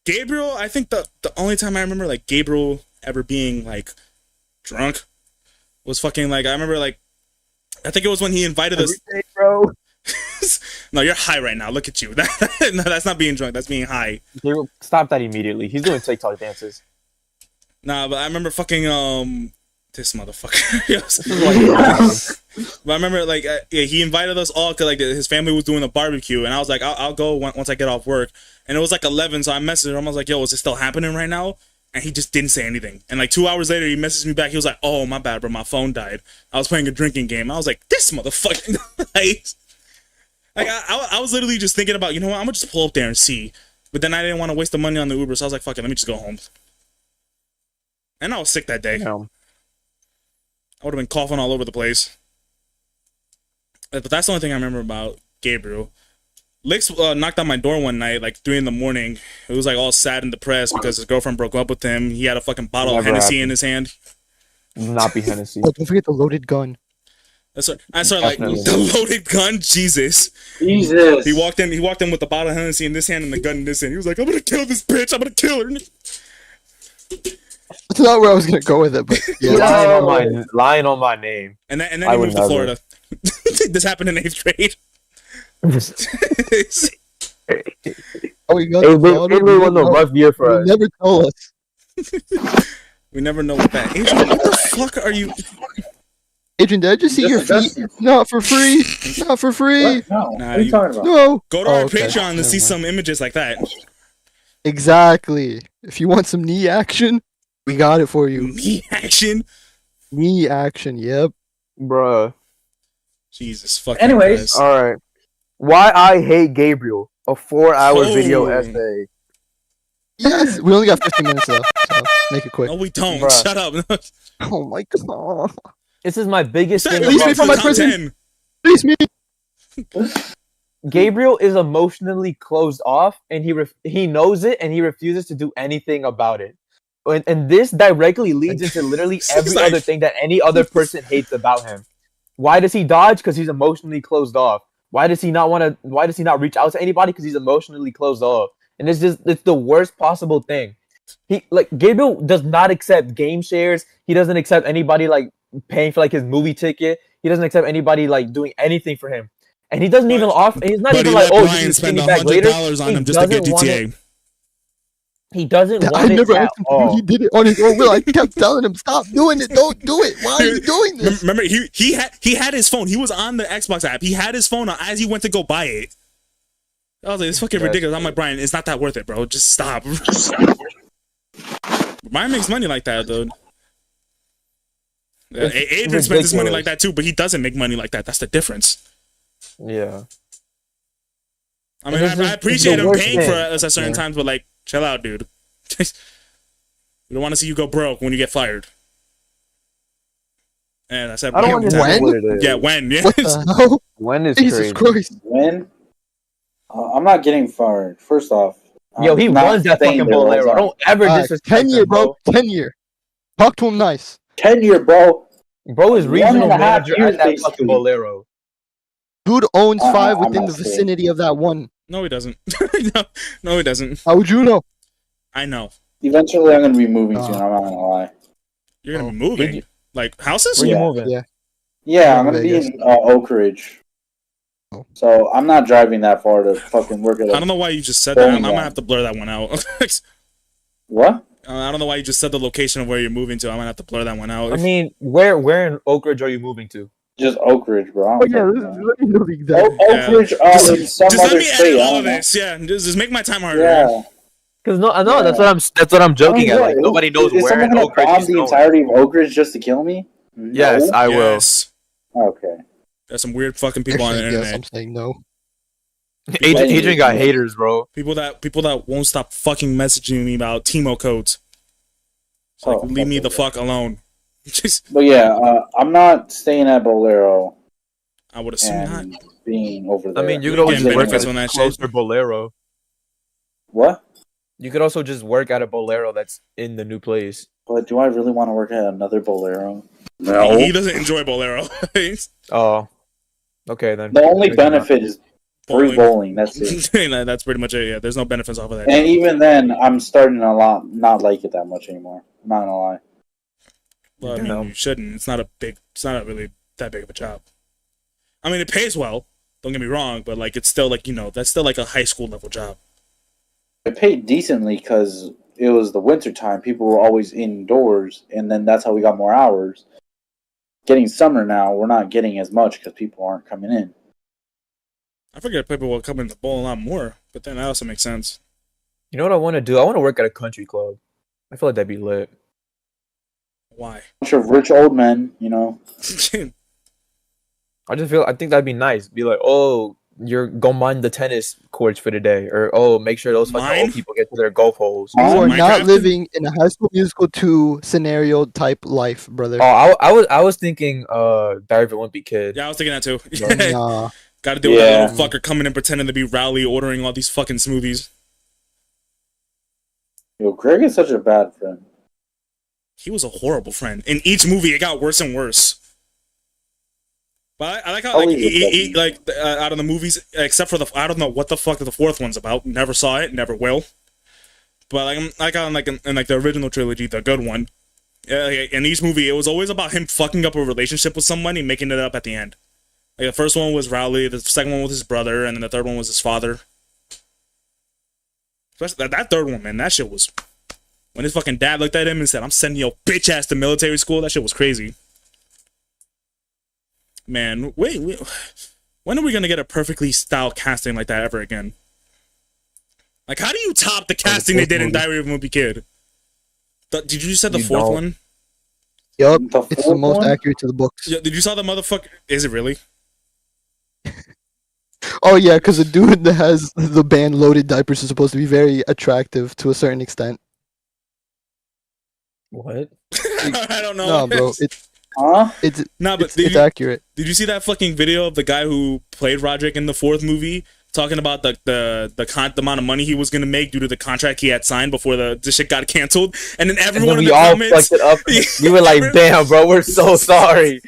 Gabriel, I think the only time I remember like Gabriel ever being like drunk was fucking like I remember like I think it was when he invited us. Bro. No, you're high right now. Look at you. No, that's not being drunk. That's being high. Stop that immediately. He's doing TikTok dances. Nah, but I remember fucking this motherfucker. But I remember like he invited us all because like his family was doing a barbecue, and I was like, I'll go once I get off work. And it was like 11, so I messaged him. I was like, yo, is it still happening right now? And he just didn't say anything. And like 2 hours later, he messaged me back. He was like, "Oh, my bad, bro. My phone died. I was playing a drinking game." I was like, "This motherfucker." I was literally just thinking about, you know what? I'm gonna just pull up there and see. But then I didn't want to waste the money on the Uber, so I was like, "Fuck it, let me just go home." And I was sick that day. Yeah. I would have been coughing all over the place. But that's the only thing I remember about Gabriel. Licks knocked on my door one night, like 3 in the morning. It was like all sad and depressed because his girlfriend broke up with him. He had a fucking bottle of Hennessy in his hand. Not be Hennessy. Oh, don't forget the loaded gun. I saw like the loaded gun. Jesus. Jesus. He walked in with the bottle of Hennessy in this hand and the gun in this hand. He was like, "I'm gonna kill this bitch. I'm gonna kill her." That's not where I was gonna go with it, but yeah. lying on my name. And then he moved to Florida. This happened in 8th grade. Oh, we got it really was a rough year for us. Never tell us. We never know what that. Adrian, what the fuck are you? Adrian, did I just see your feet? Not for free. Not for free. What? No. What are you talking about? No. Go to our Patreon to see some images like that. Exactly. If you want some knee action, we got it for you. Knee action? Knee action, yep. Bruh. Jesus fucking Anyways. Christ. Alright. Why I Hate Gabriel. A 4-hour video essay. Yes, we only got 15 minutes left, so make it quick. No, we don't. Bruh. Shut up. Oh my god. This is my biggest thing. Release me from my prison. Release me. Gabriel is emotionally closed off, and he knows it, and he refuses to do anything about it. And this directly leads into literally every other thing that any other person hates about him. Why does he dodge? Because he's emotionally closed off. Why does he not reach out to anybody? Because he's emotionally closed off. And it's the worst possible thing. Gabriel does not accept game shares. He doesn't accept anybody like paying for like his movie ticket. He doesn't accept anybody like doing anything for him. And he doesn't even offer. He's not even like, "Oh, you can spend $100 on him just to get GTA." He doesn't want I it never at asked him all. He did it on his own will. I kept telling him, "Stop doing it. Don't do it. Why are you doing this?" Remember, he had his phone. He was on the Xbox app. He had his phone on as he went to go buy it. I was like, "It's fucking ridiculous." I'm like, "Brian, it's not that worth it, bro. Just stop." Brian makes money like that, dude. Adrian spends his money like that too, but he doesn't make money like that. That's the difference. Yeah. I mean, I appreciate him paying for us at certain times, but like, chill out, dude. We don't want to see you go broke when you get fired. And I said, I don't understand what it is. Yeah, when? Yeah. What the hell? When is Jesus crazy. Christ. When? I'm not getting fired. First off. Yo, he runs that fucking Bolero. Don't ever disrespect 10 year, him, bro. 10 year. Talk to him nice. 10 year, bro. Bro is regional manager years, at that basically. fucking Bolero. Dude owns 5 within I'm the not vicinity of that one. No, he doesn't. no, he doesn't. How would you know? I know. Eventually, I'm going to be moving soon. I'm not going to lie. You're going to be moving? Like, houses? Where you moving? Yeah. Yeah, I'm going to be in Oak Ridge. Oh. So, I'm not driving that far to fucking work at I don't know why you just said that. I'm going to have to blur that one out. What? I don't know why you just said the location of where you're moving to. I'm going to have to blur that one out. I mean, where in Oak Ridge are you moving to? Just Oak Ridge, bro. Oh, yeah, let me know the exact. Oak Ridge in some just other let me state. edit all of this. Yeah, just make my time harder. Yeah. Because that's what I'm joking at. Like nobody knows is where in someone Oak Ridge bomb he's the going. entirety of Oak Ridge just to kill me? Yes, I will. Yes. Okay. There's some weird fucking people on the Yes, internet. I'm saying no. Adrian got haters, bro. People that won't stop fucking messaging me about Timo codes. It's like, leave me the fuck alone. But yeah, I'm not staying at Bolero. I would assume not. Being over there. I mean, you could always Getting work benefits at on a that shit. closer Bolero. What? You could also just work at a Bolero that's in the new place. But do I really want to work at another Bolero? No. He doesn't enjoy Bolero. Oh. Okay, then. The only benefit is free bowling. That's it. That's pretty much it. Yeah, there's no benefits off of that. And even then, I'm starting to not like it that much anymore. I'm not gonna lie. Well, I mean, you shouldn't. It's not really that big of a job. I mean, it pays well. Don't get me wrong, but like, it's still like, that's still like a high school level job. It paid decently because it was the winter time. People were always indoors, and then that's how we got more hours. Getting summer now, we're not getting as much because people aren't coming in. I figured people will come in the bowl a lot more, but then that also makes sense. You know what I want to do? I want to work at a country club. I feel like that'd be lit. Why? Bunch of rich old men, you know. I think that'd be nice. Be like, oh, you're go mine the tennis courts for the day, or oh, make sure those fucking old people get to their golf holes. You are not living in a High School Musical 2 scenario type life, brother. Oh, I was thinking, Diary of a Wimpy Kid. Yeah, I was thinking that too. Nah. Got to deal with that little fucker coming and pretending to be Rowley, ordering all these fucking smoothies. Yo, Greg is such a bad friend. He was a horrible friend. In each movie, it got worse and worse. But I like how out of the movies, except for I don't know what the fuck the fourth one's about. Never saw it, never will. But in the original trilogy, the good one, in each movie, it was always about him fucking up a relationship with someone and making it up at the end. Like the first one was Rowley, the second one was his brother, and then the third one was his father. Especially that third one, man, that shit was... When his fucking dad looked at him and said, "I'm sending your bitch ass to military school," that shit was crazy. Man, wait. When are we gonna get a perfectly styled casting like that ever again? Like, how do you top the casting they did in Diary of a Wimpy Kid? Did you say the fourth one? Yup, it's the most accurate to the books. Yeah, did you saw the motherfucker? Is it really? Oh yeah, because the dude that has the band Loaded Diapers is supposed to be very attractive to a certain extent. What? I don't know. No, bro. It's accurate. Did you see that fucking video of the guy who played Roderick in the fourth movie talking about the amount of money he was gonna make due to the contract he had signed before the shit got canceled? And then everyone in the comments, fucked it up. We were like, "Damn, bro, we're so sorry.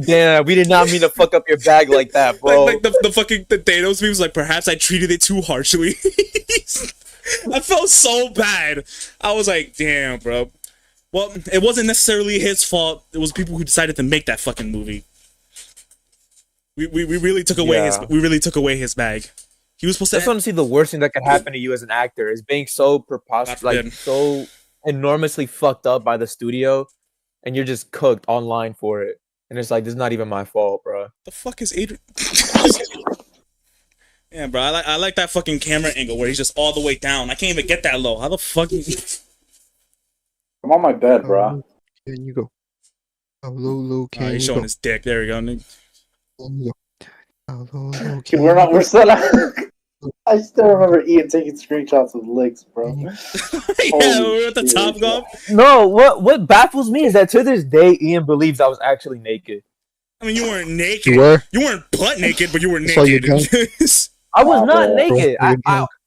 Damn, we did not mean to fuck up your bag like that, bro." Like the Thanos meme was like, "Perhaps I treated it too harshly." I felt so bad. I was like, "Damn, bro." Well, it wasn't necessarily his fault. It was people who decided to make that fucking movie. We really took away his bag. He was supposed to. I just want to see the worst thing that could happen to you as an actor is being so preposterous, like so enormously fucked up by the studio, and you're just cooked online for it. And it's like, this is not even my fault, bro. The fuck is Adrian? Yeah, bro. I like that fucking camera angle where he's just all the way down. I can't even get that low. How the fuck? I'm on my bed, bro. Can you go? How low can he's showing his dick. There we go. We're still I still remember Ian taking screenshots of licks, bro. Yeah, we're at the Top Golf. No, what baffles me is that to this day, Ian believes I was actually naked. I mean, you weren't naked. You weren't butt naked, but you were naked. I was not naked. I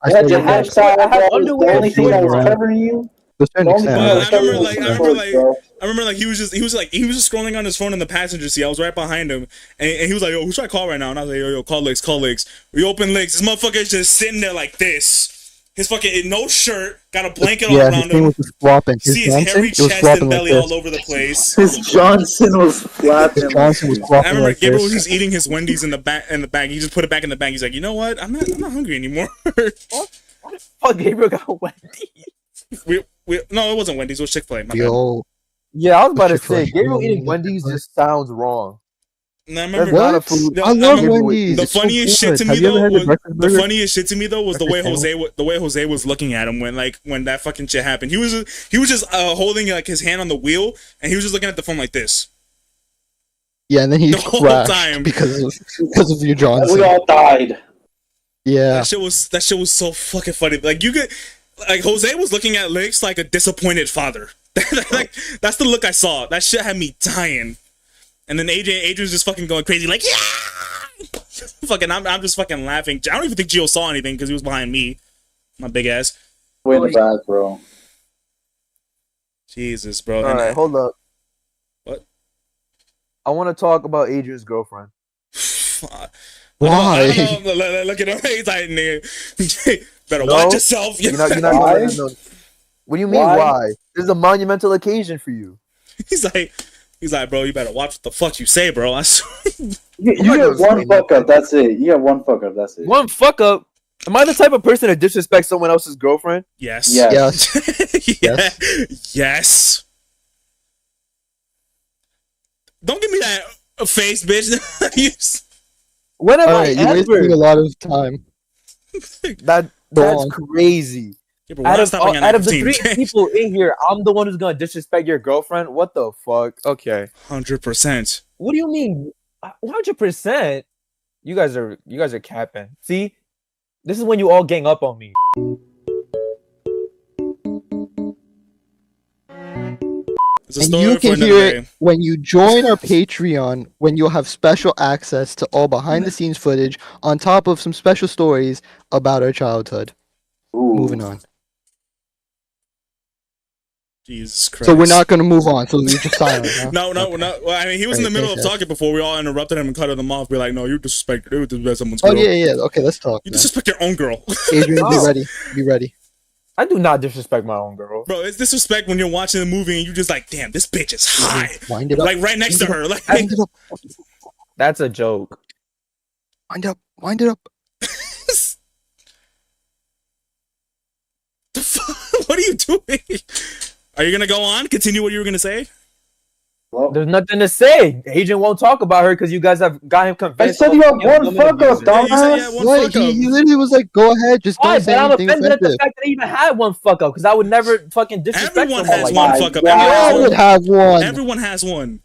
had underwear. The only thing that was covering you. I remember like he was just scrolling on his phone in the passenger seat. I was right behind him, and he was like, "Yo, who should I call right now?" And I was like, "Yo, call Licks. We open Licks. This motherfucker's just sitting there like this. His fucking no shirt, got a blanket all around him. See his hairy chest and belly all over the place. His Johnson was flapping. I remember Gabriel was just eating his Wendy's in the bag. He just put it back in the bag. He's like, "You know what? I'm not hungry anymore." Fuck, Gabriel got a Wendy's. No, it wasn't Wendy's. It was Chick-fil-A. Yeah, I was about to say, Gabriel eating Wendy's just sounds wrong. I love Wendy's. The funniest shit to me though was the way Jose was looking at him when that fucking shit happened. He was just holding like his hand on the wheel and he was just looking at the phone like this. Yeah, and then he the whole time because of your Johnson. We all died. Yeah, that shit was so fucking funny. Like Jose was looking at Licks like a disappointed father. Like that's the look I saw. That shit had me dying. And then Adrian's just fucking going crazy, like, yeah! Fucking, I'm just fucking laughing. I don't even think Gio saw anything because he was behind me. My big ass. Way in the back, bro. Jesus, bro. Alright, hold up. What? I want to talk about Adrian's girlfriend. Why? I don't know. Look at him. He's like, nigga, better watch yourself. You're not gonna know. What do you mean, why? This is a monumental occasion for you. He's like, bro, you better watch what the fuck you say, bro. You get one fuck up, that's it. You get one fuck up, that's it. One fuck up? Am I the type of person to disrespect someone else's girlfriend? Yes. Yes. Don't give me that face, bitch. When have I ever? You're wasting a lot of time. That's crazy. Yeah, but out of the 3 people in here, I'm the one who's gonna disrespect your girlfriend. What the fuck? Okay, 100%. What do you mean? 100%? You guys are capping. See, this is when you all gang up on me. And you can hear it when you join our Patreon, when you'll have special access to all behind-the-scenes footage on top of some special stories about our childhood. Ooh. Moving on. Jesus Christ. So we're not going to move on. So we're just silent. Huh? No. Well, I mean, he was in the middle of talking before we all interrupted him and cut him off. We're like, no, you disrespect someone's girl. Oh, yeah. Okay, let's talk. You disrespect your own girl. Adrian, be ready. I do not disrespect my own girl. Bro, it's disrespect when you're watching the movie and you're just like, damn, this bitch is high. Wind it up. Like right next to her. Like, that's a joke. Wind it up. The fuck? What are you doing? Are you gonna go on? Continue what you were gonna say? Well, there's nothing to say. Agent won't talk about her because you guys have got him convinced. I said you have one fuck up, dumbass. He literally was like, "Go ahead, just don't say anything offensive." I'm offended at the fact that he even had one fuck up because I would never fucking disrespect Everyone has one fuck up. Everyone have one. Everyone has one.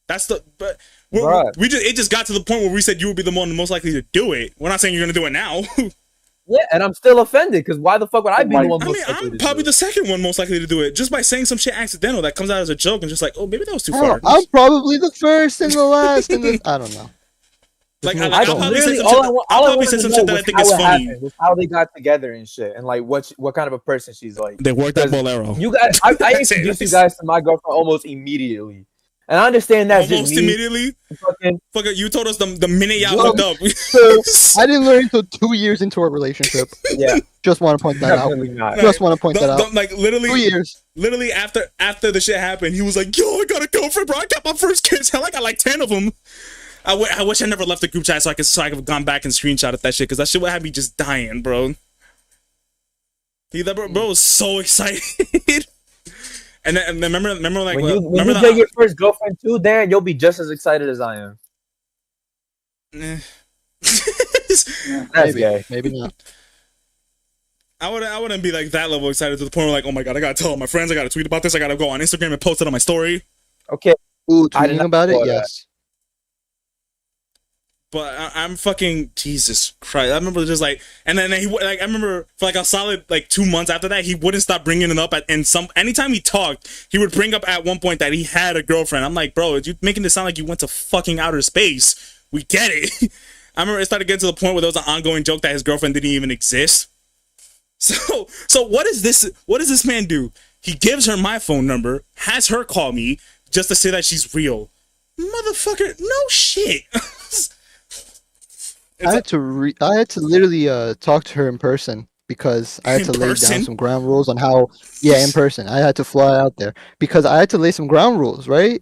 That's the. But it just got to the point where we said you would be the one most likely to do it. We're not saying you're gonna do it now. Yeah, and I'm still offended because why the fuck would I be the one? I'm probably the second one most likely to do it just by saying some shit accidental that comes out as a joke and just like, oh, maybe that was too far. I'm probably the first and the last. I don't know. Like, I'll probably say some shit that I think is funny. How they got together and shit, and like what kind of a person she's like. They worked at Bolero. You guys, I introduced you guys to my girlfriend almost immediately. And I understand that's almost immediately. Fucking, you told us the minute y'all hooked up. I didn't learn until 2 years into our relationship. Yeah, just want to point that out. Just want to point that out. Like literally, 2 years. Literally after the shit happened, he was like, "Yo, I got a girlfriend, bro. I got my first kiss. Hell, I got like 10 of them." I wish I never left the group chat so I could have gone back and screenshotted that shit because that shit would have me just dying, bro. Bro was so excited. And then remember like when you get your first girlfriend too, Darren, you'll be just as excited as I am. That's gay. Maybe not. I wouldn't be like that level excited to the point where like, oh my god, I gotta tell all my friends, I gotta tweet about this, I gotta go on Instagram and post it on my story. Okay. Ooh, tweeting about it, yes. But I'm fucking Jesus Christ. I remember just like, and then he like, I remember for like a solid like 2 months after that, he wouldn't stop bringing it up. Anytime he talked, he would bring up at one point that he had a girlfriend. I'm like, bro, you making this sound like you went to fucking outer space. We get it. I remember it started getting to the point where there was an ongoing joke that his girlfriend didn't even exist. So what is this? What does this man do? He gives her my phone number, has her call me just to say that she's real. Motherfucker, no shit. I had to literally talk to her in person because I had to lay down some ground rules on how. Yeah, in person. I had to fly out there because I had to lay some ground rules, right?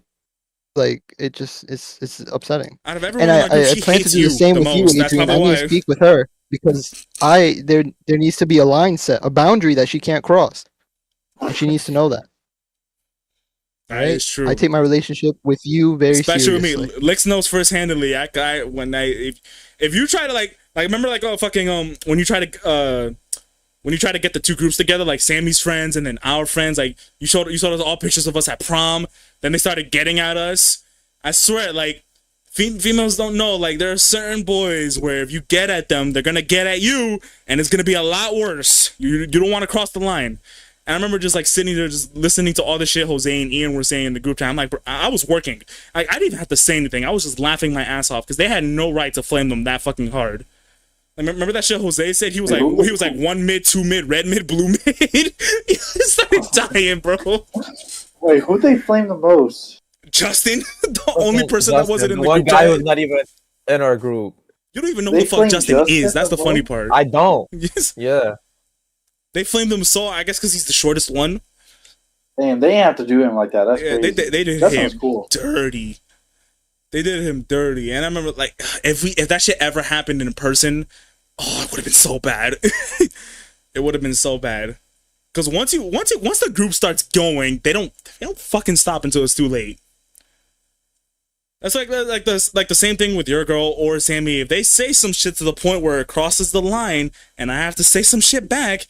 Like it's upsetting. Out of everyone, and I plan to do the same with you, Adrian. I need to speak with her because there needs to be a line set, a boundary that she can't cross, and she needs to know that. That is true. I take my relationship with you very seriously. Especially with me. Lex knows firsthand-handedly. If you try to like remember like when you try to get the two groups together, like Sammy's friends and then our friends, like you showed us all pictures of us at prom. Then they started getting at us. I swear, like females don't know. Like there are certain boys where if you get at them, they're gonna get at you, and it's gonna be a lot worse. You don't want to cross the line. And I remember just like sitting there, just listening to all the shit Jose and Ian were saying in the group chat. I'm like, bro, I was working. I didn't even have to say anything. I was just laughing my ass off because they had no right to flame them that fucking hard. Like, remember that shit Jose said? He was like 1 mid, 2 mid, red mid, blue mid. He started dying, bro. Wait, who'd they flame the most? Justin, the only person that wasn't in the group. One guy who's not even in our group. You don't even know who the fuck Justin is. That's the funny part. I don't. Yes. Yeah. They flamed him so, I guess, because he's the shortest one. Damn, they have to do him like that. That's crazy. They did him dirty. They did him dirty, and I remember like if that shit ever happened in person, oh, it would have been so bad. It would have been so bad. Because once the group starts going, they don't fucking stop until it's too late. That's like the same thing with your girl or Sammy. If they say some shit to the point where it crosses the line, and I have to say some shit back.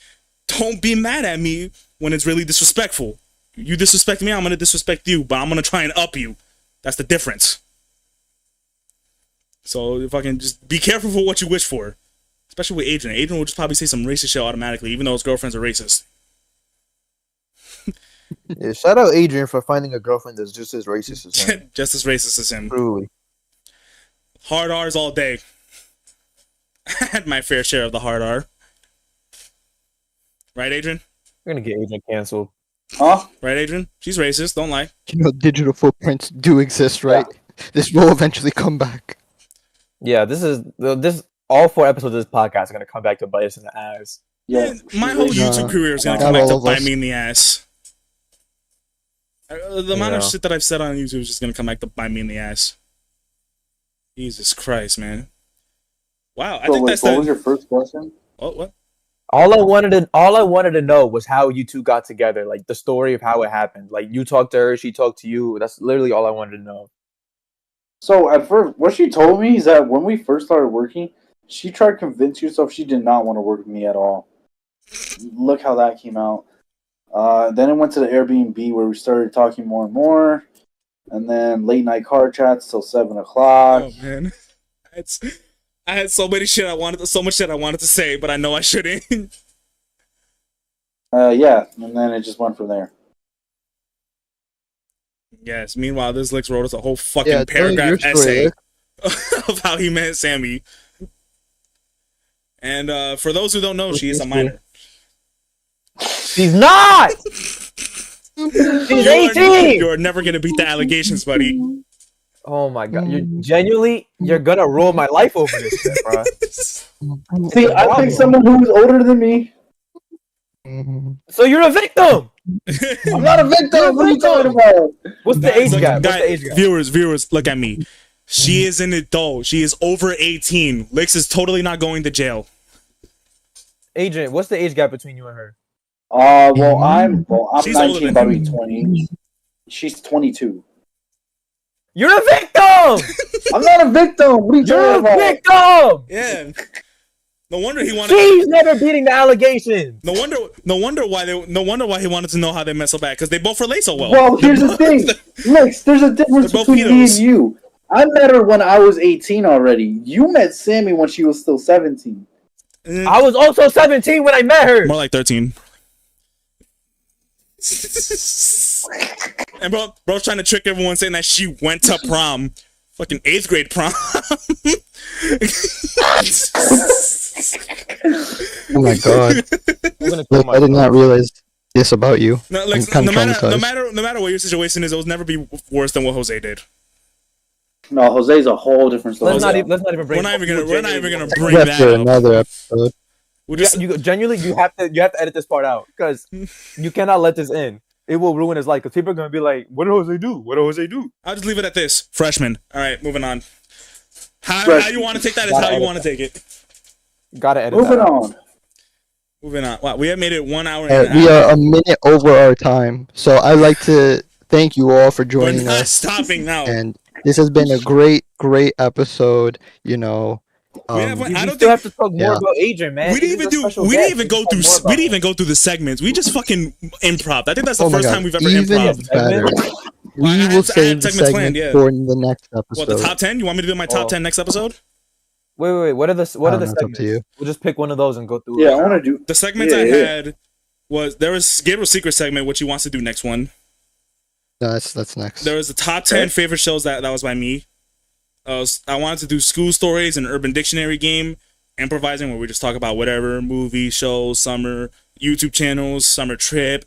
don't be mad at me when it's really disrespectful. You disrespect me, I'm gonna disrespect you, but I'm gonna try and up you. That's the difference. So if I can just be careful for what you wish for. Especially with Adrian. Adrian will just probably say some racist shit automatically, even though his girlfriends are racist. Yeah, shout out Adrian for finding a girlfriend that's just as racist as him. Just as racist as him. Truly. Hard R's all day. I had my fair share of the hard R. Right, Adrian? We're gonna get Adrian canceled. Huh? Right, Adrian? She's racist, don't lie. You know, digital footprints do exist, right? Yeah. This will eventually come back. Yeah, all 4 episodes of this podcast are gonna come back to bite us in the ass. Yeah, my whole YouTube career is gonna come back to bite me in the ass. The amount of shit that I've said on YouTube is just gonna come back to bite me in the ass. Jesus Christ, man! Wow, I think that's what was your first question? What? All I wanted to know was how you two got together, like the story of how it happened. Like you talked to her, she talked to you. That's literally all I wanted to know. So at first, what she told me is that when we first started working, she tried to convince herself she did not want to work with me at all. Look how that came out. Then it went to the Airbnb where we started talking more and more. And then late night car chats till 7 o'clock. Oh man, I had so much shit I wanted to say, but I know I shouldn't. Yeah, and then it just went from there. Yes. Meanwhile, this Licks wrote us a whole fucking paragraph essay of how he met Sammy. And for those who don't know, she is a minor. She's not! She's 18! You're never gonna beat the allegations, buddy. Oh my god. You're gonna rule my life over this shit, bro. See, I think someone who's older than me. So you're a victim! I'm not a victim! What are you talking about? What's the age gap? Viewers, look at me. She is an adult. She is over 18. Licks is totally not going to jail. Adrian, what's the age gap between you and her? I'm 19, about to be 20. She's 22. You're a victim! I'm not a victim! What are you talking about? You're a victim! Yeah. No wonder he wanted. She's never beating the allegations. No wonder why he wanted to know how they met so bad, because they both relate so well. Well, here's the thing. Look, there's a difference between me and you. I met her when I was 18 already. You met Sammy when she was still 17. I was also 17 when I met her. More like 13. And bro's trying to trick everyone saying that she went to prom. Fucking 8th grade prom. Oh my god. I did not realize this about you. No, like, no matter what your situation is, it will never be worse than what Jose did. No, Jose's a whole different story. Let's not even bring. We're not even gonna bring That's that for up. another episode. You have to edit this part out because you cannot let this in. It will ruin his life because people are gonna be like, "What did Jose do? What did Jose do?" I'll just leave it at this. Freshman. All right, moving on. How you want to take that is how you want to take it. Gotta edit. Moving on. Wow, we have made it 1 hour. We are a minute over our time, so I'd like to thank you all for joining us. Stopping now. And this has been a great episode. You know. We still have to talk more about Adrian, man. We didn't even go through the segments. We just fucking improv. I think that's the first time we've ever improv. We will save the segment for the next episode. What, the top 10? You want me to do my top 10 next episode? Wait. What are the segments? Up to you. We'll just pick one of those and go through. Yeah, I want to do the segments I had. There was Gabriel's secret segment, which he wants to do next one. No, that's next. There was the top 10 favorite shows that was by me. I wanted to do school stories and urban dictionary game, improvising, where we just talk about whatever, movie, shows, summer, YouTube channels, summer trip,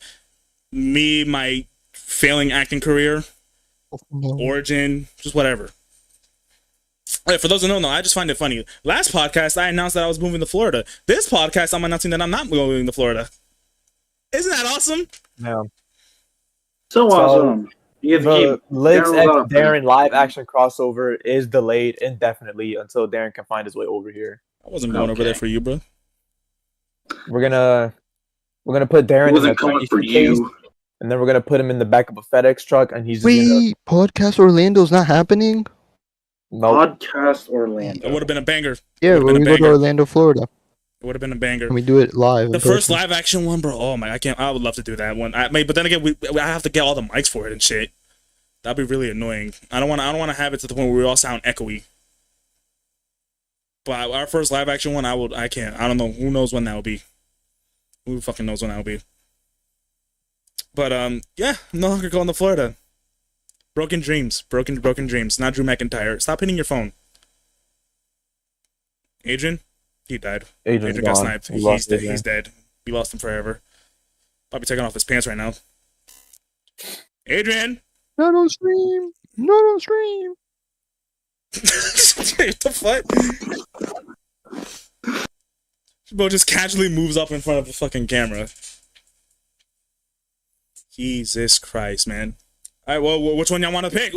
me, my failing acting career, origin, just whatever. Right, for those who don't know, I just find it funny. Last podcast, I announced that I was moving to Florida. This podcast, I'm announcing that I'm not moving to Florida. Isn't that awesome? Yeah. So awesome. The Licks X Darren live action crossover is delayed indefinitely until Darren can find his way over here. I wasn't going over there for you, bro. We're gonna put Darren in the coming for you, and then we're gonna put him in the back of a FedEx truck, and he's just Podcast Orlando's not happening. No. Podcast Orlando. It would have been a banger. Yeah, we go to Orlando, Florida. It would have been a banger. Can we do it live? The first live action one, bro. Oh my, I can't. I would love to do that one. But then again, I have to get all the mics for it and shit. That'd be really annoying. I don't want to have it to the point where we all sound echoey. But our first live action one, I can't. I don't know. Who knows when that will be? Who fucking knows when that will be? But yeah, I'm no longer going to Florida. Broken dreams, broken dreams. Not Drew McIntyre. Stop hitting your phone. Adrian, he died. Adrian got sniped. He's dead. He's dead. We lost him forever. Probably taking off his pants right now. Adrian. Not on stream. Not on stream. What the fuck? Bro just casually moves up in front of the fucking camera. Jesus Christ, man. All right, well, which one y'all want to pick?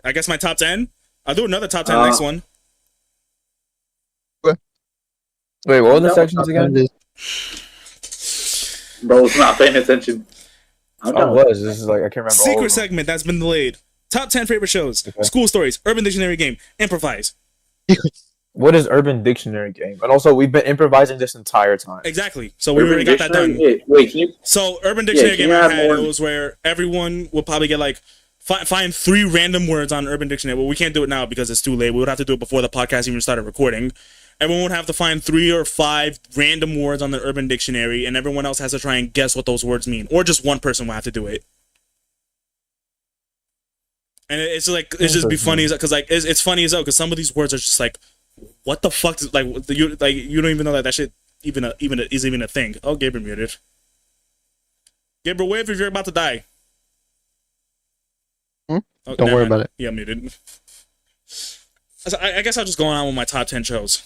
I guess my top 10. I'll do another top 10 next one. Wait, what were the sections again? Bro's not paying attention. I was. This is like I can't remember. Secret segment that's been delayed. Top 10 favorite shows. Okay. School stories. Urban Dictionary game. Improvise. What is Urban Dictionary game? And also, we've been improvising this entire time. Exactly. So we already got that done. So Urban Dictionary game I had was where everyone will probably get like find 3 random words on Urban Dictionary. Well, we can't do it now because it's too late. We would have to do it before the podcast even started recording. Everyone would have to find 3 or 5 random words on the Urban Dictionary, and everyone else has to try and guess what those words mean, or just one person will have to do it. And it's like it's just be funny as because like it's funny as hell because some of these words are just like, what the fuck is like you don't even know that shit is even a thing. Oh, Gabriel muted. Gabriel, wave if you're about to die. Oh, don't worry about it. Yeah, muted. I guess I'll just go on with my top 10 shows.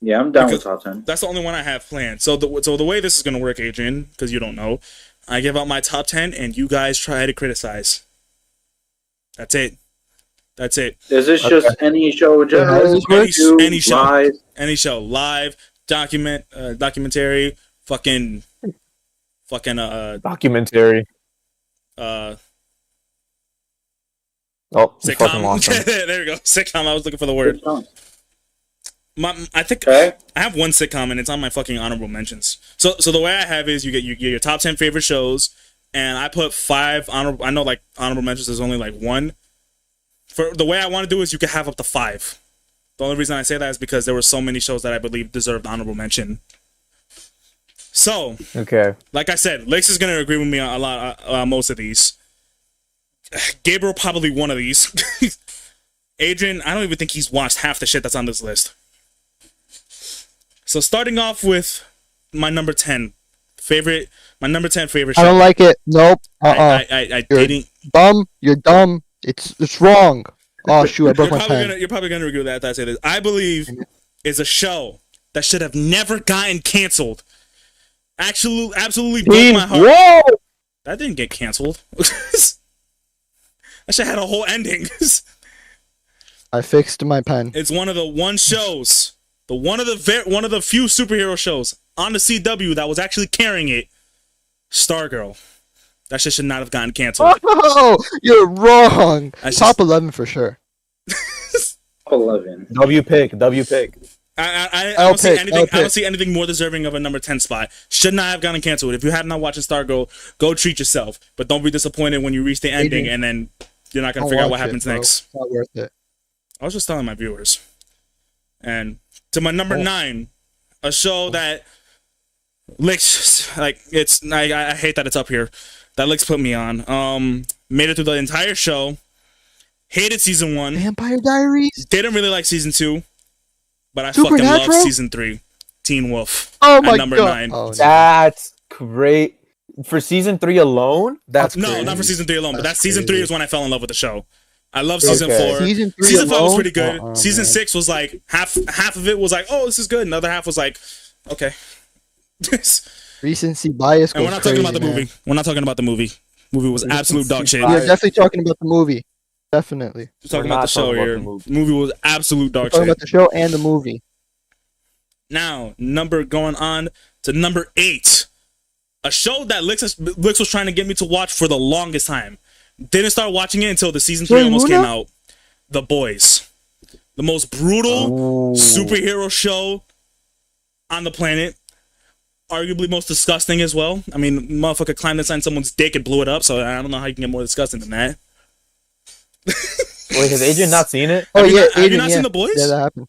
Yeah, I'm down with top 10. That's the only one I have planned. So the way this is gonna work, Adrian, because you don't know, I give out my top 10 and you guys try to criticize. That's it. That's it. Is this just any show in general? Any show. Live? Any show. Live, documentary, fucking documentary. Sitcom. There we go. Sitcom. I was looking for the word. I think I have one sitcom and it's on my fucking honorable mentions. So the way I have is you get your top 10 favorite shows, and I put 5 honorable. I know like honorable mentions is only like 1. For the way I want to do is you can have up to 5. The only reason I say that is because there were so many shows that I believe deserved honorable mention. So okay, like I said, Lex is gonna agree with me on a lot, most of these. Gabriel probably one of these. Adrian, I don't even think he's watched half the shit that's on this list. So starting off with my number 10 favorite show. I don't like it. Nope. I you're dumb. You're dumb. It's wrong. Oh shoot! I broke my pen. You're probably gonna agree with that. That's it. I believe is a show that should have never gotten canceled. Absolutely broke my heart. Whoa! That didn't get canceled. That shit had a whole ending. I fixed my pen. It's one of the shows, one of the few superhero shows on the CW that was actually carrying it. Stargirl. That shit should not have gotten canceled. Oh, you're wrong. Top 11 for sure. Top 11. W pick. I don't see anything more deserving of a number 10 spot. Should not have gotten canceled. If you have not watched Stargirl, go treat yourself. But don't be disappointed when you reach the ending and then you're not gonna figure out what happens next. It's not worth it. I was just telling my viewers. And to my number 9, a show that Licks, like it's I hate that it's up here. That Licks put me on. Made it through the entire show. Hated season 1. Vampire Diaries. Didn't really like season 2. But I fucking love season 3. Teen Wolf. Oh my number god. 9. Oh, that's great. For season 3 alone? That's crazy. Not for season 3 alone, but that season 3 is when I fell in love with the show. I love season 4. Season 4 was pretty good. Season 6 was like half of it was like, oh, this is good. Another half was like, okay. Recency bias. And we're not talking about the movie. We're not talking about the movie. Movie was absolute dog shit. We're definitely talking about the movie. Definitely. We're talking about the show here. Movie was absolute dog shit. Talking about the show and the movie. Now, going on to number 8. A show that Lix was trying to get me to watch for the longest time. Didn't start watching it until the season 3 almost came out. The Boys. The most brutal superhero show on the planet. Arguably most disgusting as well. I mean, motherfucker climbed inside someone's dick and blew it up, so I don't know how you can get more disgusting than that. Wait, has Adrian not seen it? Oh, yeah, have you not seen The Boys? Yeah, that happened.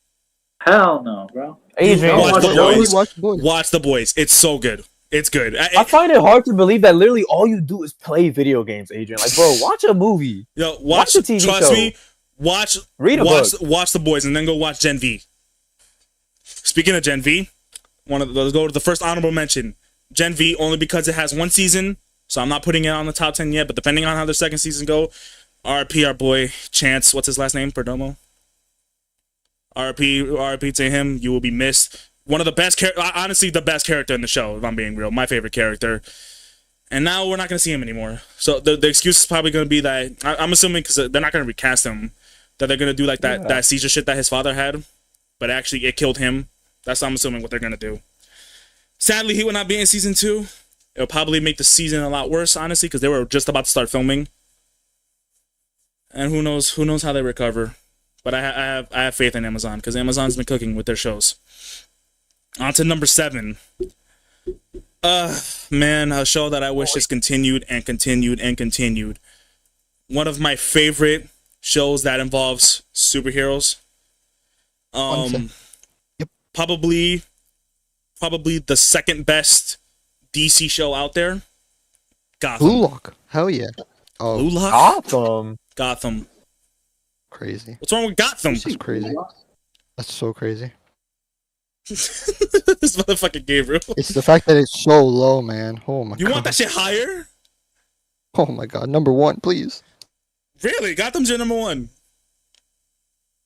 Hell no, bro. Adrian, watch The Boys. Boys. Watch The Boys. It's so good. It's good. I find it hard to believe that literally all you do is play video games, Adrian. Like, bro, watch a movie. Yo, watch a TV trust show. me. Read a book. Watch The Boys and then go watch Gen V. Speaking of Gen V, let's go to the first honorable mention. Gen V, only because it has one season, so I'm not putting it on the top 10 yet, but depending on how the second season go, RP our boy Chance, what's his last name? Perdomo? RP to him, you will be missed. One of the best honestly the best character in the show, if I'm being real. My favorite character. And now we're not going to see him anymore. So the excuse is probably going to be that, I'm assuming because they're not going to recast him, that they're going to do like that seizure shit that his father had, but actually it killed him. That's what I'm assuming what they're going to do. Sadly, he will not be in season 2. It'll probably make the season a lot worse, honestly, because they were just about to start filming. And who knows how they recover. But I have faith in Amazon, because Amazon's been cooking with their shows. On to number 7. Man, a show that I wish just continued and continued and continued. One of my favorite shows that involves superheroes. Yep. Probably the second best DC show out there. Gotham. Blue Lock. Hell yeah. Oh, Blue Lock? Gotham. Crazy. What's wrong with Gotham? This is crazy. That's so crazy. This motherfucking Gabriel. It's the fact that it's so low, man. Oh my god. You want that shit higher? Oh my god. Number 1, please. Really? Gotham's your number 1?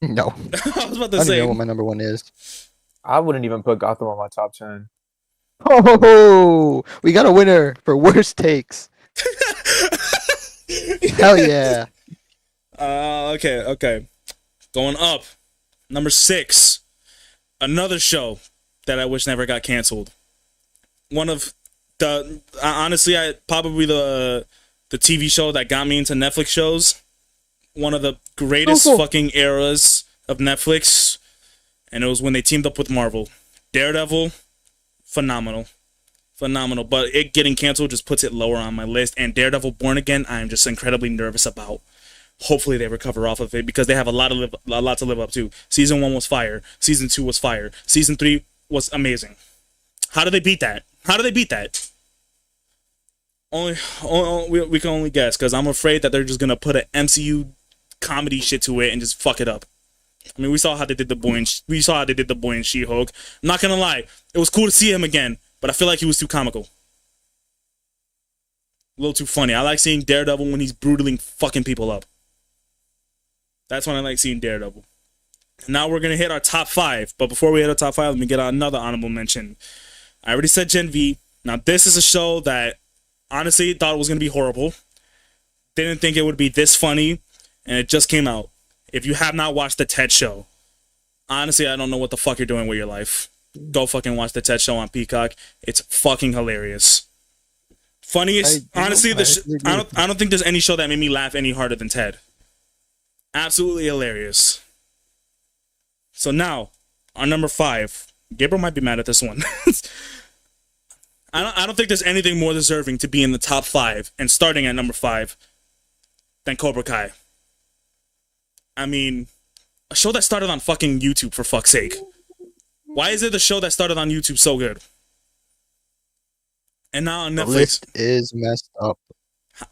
No. I was about to I don't say. even know what my number 1 is. I wouldn't even put Gotham on my top 10. Oh, we got a winner for worst takes. Hell yeah. Okay. Going up. Number 6. Another show that I wish never got canceled. One of the honestly, probably the TV show that got me into Netflix shows. One of the greatest fucking eras of Netflix, and it was when they teamed up with Marvel. Daredevil, phenomenal. But it getting canceled just puts it lower on my list. And Daredevil Born Again, I am just incredibly nervous about. Hopefully they recover off of it, because they have a lot to live up to. Season 1 was fire. Season 2 was fire. Season 3 was amazing. How do they beat that? We can only guess, because I'm afraid that they're just gonna put an MCU comedy shit to it and just fuck it up. I mean, we saw how they did the boy in She-Hulk. I'm not gonna lie, it was cool to see him again, but I feel like he was too comical. A little too funny. I like seeing Daredevil when he's brutally fucking people up. That's when I like seeing Daredevil. Now we're going to hit our top 5. But before we hit our top 5, let me get another honorable mention. I already said Gen V. Now, this is a show that honestly thought it was going to be horrible. Didn't think it would be this funny. And it just came out. If you have not watched the Ted Show, honestly, I don't know what the fuck you're doing with your life. Go fucking watch the Ted Show on Peacock. It's fucking hilarious. Funniest, honestly, I don't think there's any show that made me laugh any harder than Ted. Absolutely hilarious. So now, on number 5, Gabriel might be mad at this one. I don't think there's anything more deserving to be in the top 5 and starting at number 5 than Cobra Kai. I mean, a show that started on fucking YouTube, for fuck's sake. Why is it the show that started on YouTube so good? And now on Netflix. The list is messed up.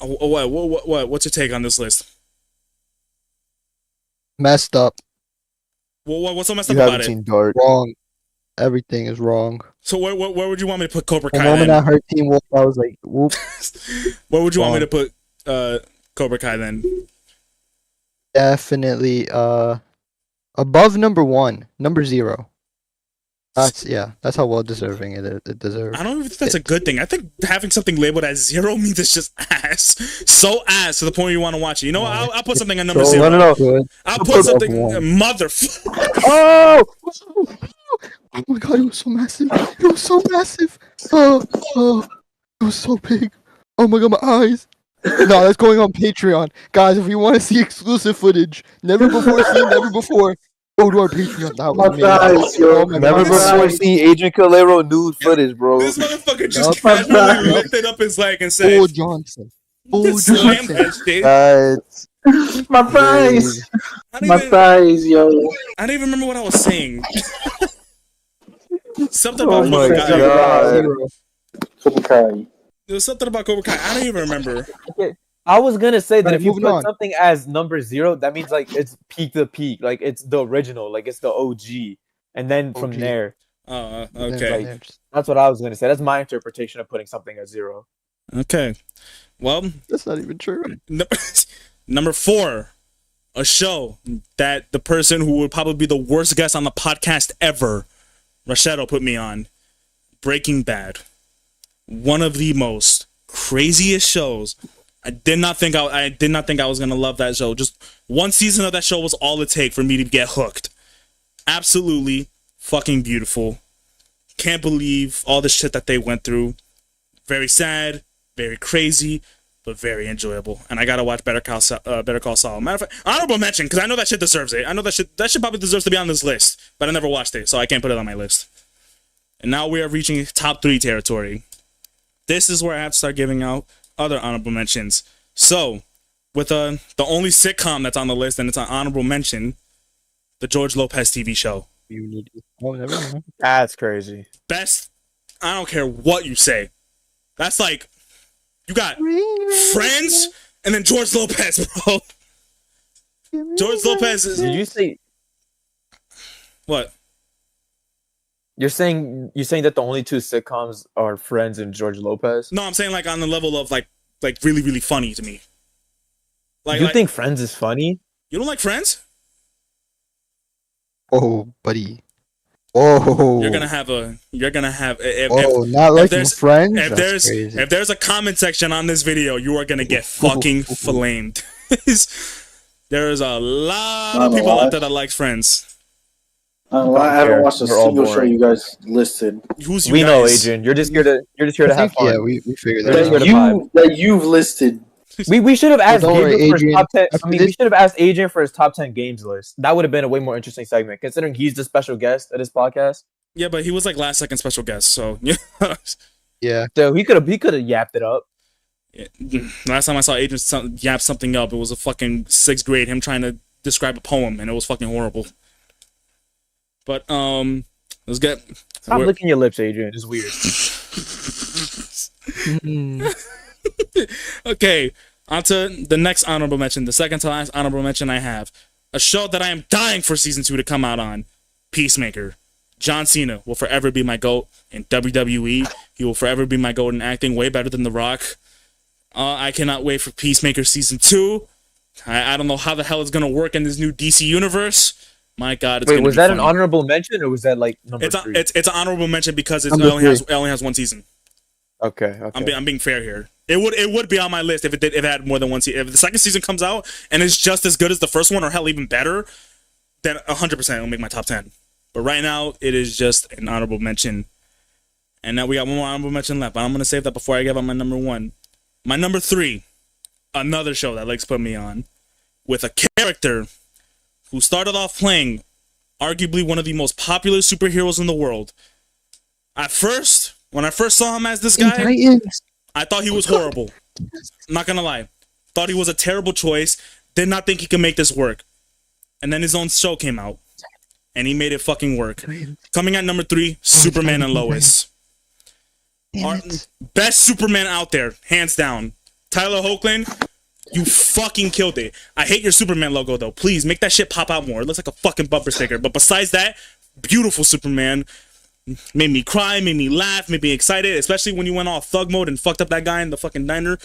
What's your take on this list? Messed up. Well, what's so messed up about it? Seen Dark. Wrong. Everything is wrong. So where would you want me to put Cobra Kai? The moment I heard Teen Wolf, I was like, whoop. Where would you want me to put Cobra Kai then? Definitely above number 1, number 0. That's how well deserving it deserves. I don't even think that's a good thing. I think having something labeled as 0 means it's just ass. So ass to the point you want to watch it. You know what? I'll put something on number 0. No. I'll put something motherfucker. Oh! Oh my god, it was so massive. Oh, it was so big. Oh my god, my eyes. No, that's going on Patreon. Guys, if you want to see exclusive footage, never before seen, never before, Go to our Patreon. That was thighs, yo. Never before seen Agent Calero nude footage, bro. This motherfucker just casually lifted up his leg and said, "Oh Johnson, oh Johnson." That's my thighs. My thighs, yo. I don't even remember what I was saying. Something about my Cobra Kai. God. Cobra Kai. There was something about Cobra Kai. I don't even remember. Okay. I was gonna say that if you moving put on. something as number 0, that means like it's peak to peak, like it's the original, like it's the OG, and then from OG. there, Okay. like, that's what I was gonna say. That's my interpretation of putting something at 0. Okay. Well, That's not even true. number 4, a show that the person who would probably be the worst guest on the podcast ever, Rashado, put me on. Breaking Bad. One of the most craziest shows. I did not think I was gonna love that show. Just one season of that show was all it take for me to get hooked. Absolutely fucking beautiful. Can't believe all the shit that they went through. Very sad, very crazy, but very enjoyable. And I gotta watch Better Call Saul. Matter of fact, honorable mention, because I know that shit deserves it. I know that shit probably deserves to be on this list, but I never watched it, so I can't put it on my list. And now we are reaching top 3 territory. This is where I have to start giving out other honorable mentions. So, with the only sitcom that's on the list and it's an honorable mention, the George Lopez TV show. Oh, never mind. That's crazy. Best, I don't care what you say. That's like, you got Friends and then George Lopez, bro. George Lopez is... Did you say... What? You're saying that the only 2 sitcoms are Friends and George Lopez? No, I'm saying like on the level of like really, really funny to me. Like, you think Friends is funny? You don't like Friends? Oh, buddy. Oh. You're gonna have not like Friends. If there's a comment section on this video, you are gonna get fucking flamed. There's a lot of people out there that likes Friends. I haven't watched a single show you guys listed. Who's you we guys? know, Adrian. You're just here to have fun. Yeah, we figured that out. That you've listed. We should have asked Adrian for his top 10. I mean, we should have asked Adrian for his top 10 games list. That would have been a way more interesting segment, considering he's the special guest at his podcast. Yeah, but he was like last second special guest, so yeah. So he could have yapped it up. Yeah. Last time I saw Adrian yap something up, it was a fucking 6th grade, him trying to describe a poem, and it was fucking horrible. But let's get. Stop licking your lips, Adrian. It's weird. Okay, on to the next honorable mention. The second to last honorable mention I have. A show that I am dying for season 2 to come out on. Peacemaker. John Cena will forever be my GOAT in WWE. He will forever be my GOAT in acting. Way better than The Rock. I cannot wait for Peacemaker season 2. I don't know how the hell it's going to work in this new DC universe. My God, it's Wait, was that funny. an honorable mention or was that like number 3? It's an honorable mention because it only has 1 season. Okay. I'm being fair here. It would be on my list if it had more than 1 season. If the second season comes out and it's just as good as the first one, or hell, even better, then 100% it'll make my top 10. But right now, it is just an honorable mention. And now we got one more honorable mention left. But I'm gonna save that before I give out my number 1. My number 3, another show that Lex put me on, with a character who started off playing arguably one of the most popular superheroes in the world. At first, when I first saw him as this guy, I thought he was horrible. I'm not gonna lie. Thought he was a terrible choice. Did not think he could make this work. And then his own show came out. And he made it fucking work. Coming at number 3, Superman and Lois. Best Superman out there, hands down. Tyler Hoechlin, you fucking killed it. I hate your Superman logo, though. Please, make that shit pop out more. It looks like a fucking bumper sticker. But besides that, beautiful Superman. Made me cry, made me laugh, made me excited, especially when you went all thug mode and fucked up that guy in the fucking diner.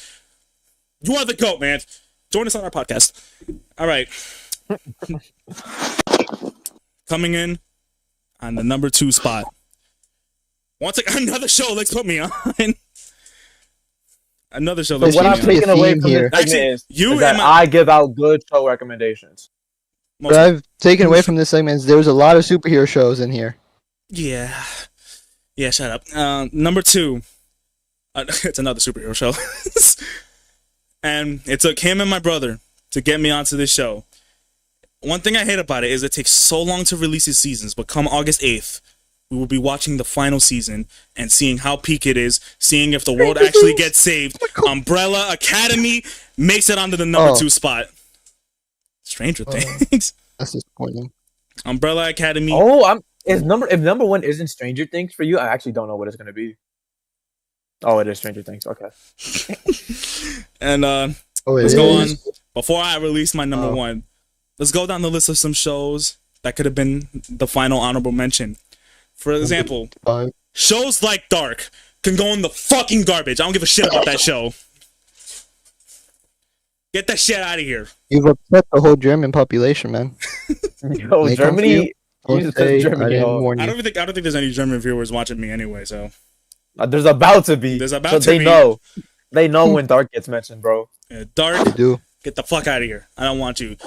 You are the GOAT, man. Join us on our podcast. All right. Coming in on the number 2 spot. Once again, another show Lex put me on. Another show Lex put me on. What I'm taking away from this segment is that I give out good show recommendations. What I've taken away from this segment is there was a lot of superhero shows in here. Yeah, shut up. Number 2, it's another superhero show. And it took him and my brother to get me onto this show. One thing I hate about it is it takes so long to release these seasons, but come August 8th, we will be watching the final season and seeing how peak it is, seeing if the world actually gets saved. Umbrella Academy makes it onto the number 2 spot. Stranger Things. That's disappointing. Umbrella Academy. Oh, if number 1 isn't Stranger Things for you, I actually don't know what it's gonna be. Oh, it is Stranger Things. Okay. And let's go on. Before I release my number 1, let's go down the list of some shows that could have been the final honorable mention. For example, shows like Dark can go in the fucking garbage. I don't give a shit about that show. Get that shit out of here. You've upset the whole German population, man. Yo, Germany. I don't think there's any German viewers watching me anyway. So there's about to be. They know when Dark gets mentioned, bro. Yeah, Dark. Do. Get the fuck out of here. I don't want you.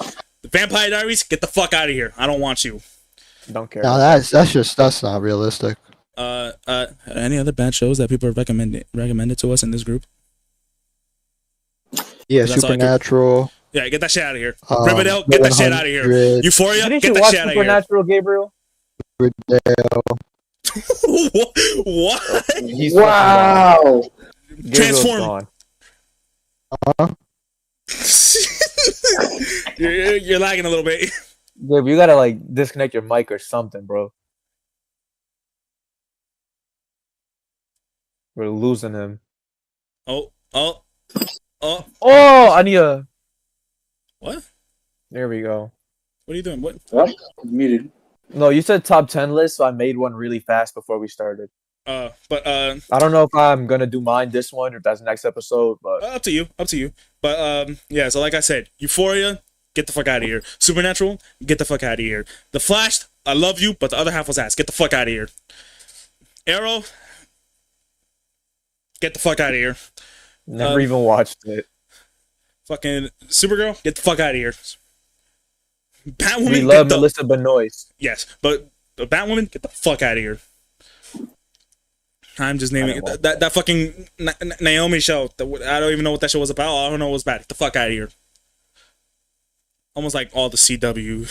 The Vampire Diaries. Get the fuck out of here. I don't want you. Don't care. No, that's not realistic. Any other bad shows that people have recommended to us in this group? Yeah, Supernatural. Yeah, get that shit out of here. Riverdale, get that shit out of here. Euphoria, get that shit out of here. Supernatural, Gabriel? Riverdale. What? Wow. Transform. You're lagging a little bit. Gabe, you gotta like disconnect your mic or something, bro. We're losing him. Oh! I need a. What? There we go. What are you doing? What? Muted. No, you said top 10 list, so I made one really fast before we started. I don't know if I'm gonna do mine this one or if that's next episode, but up to you. But yeah. So like I said, Euphoria, get the fuck out of here. Supernatural, get the fuck out of here. The Flash, I love you, but the other half was ass. Get the fuck out of here. Arrow, get the fuck out of here. Never even watched it. Fucking Supergirl, get the fuck out of here. Batwoman, we love Melissa Benoist. Yes, but Batwoman, get the fuck out of here. I'm just naming it. That fucking Naomi show. I don't even know what that show was about. All I don't know was bad. Get the fuck out of here. Almost like all the CW.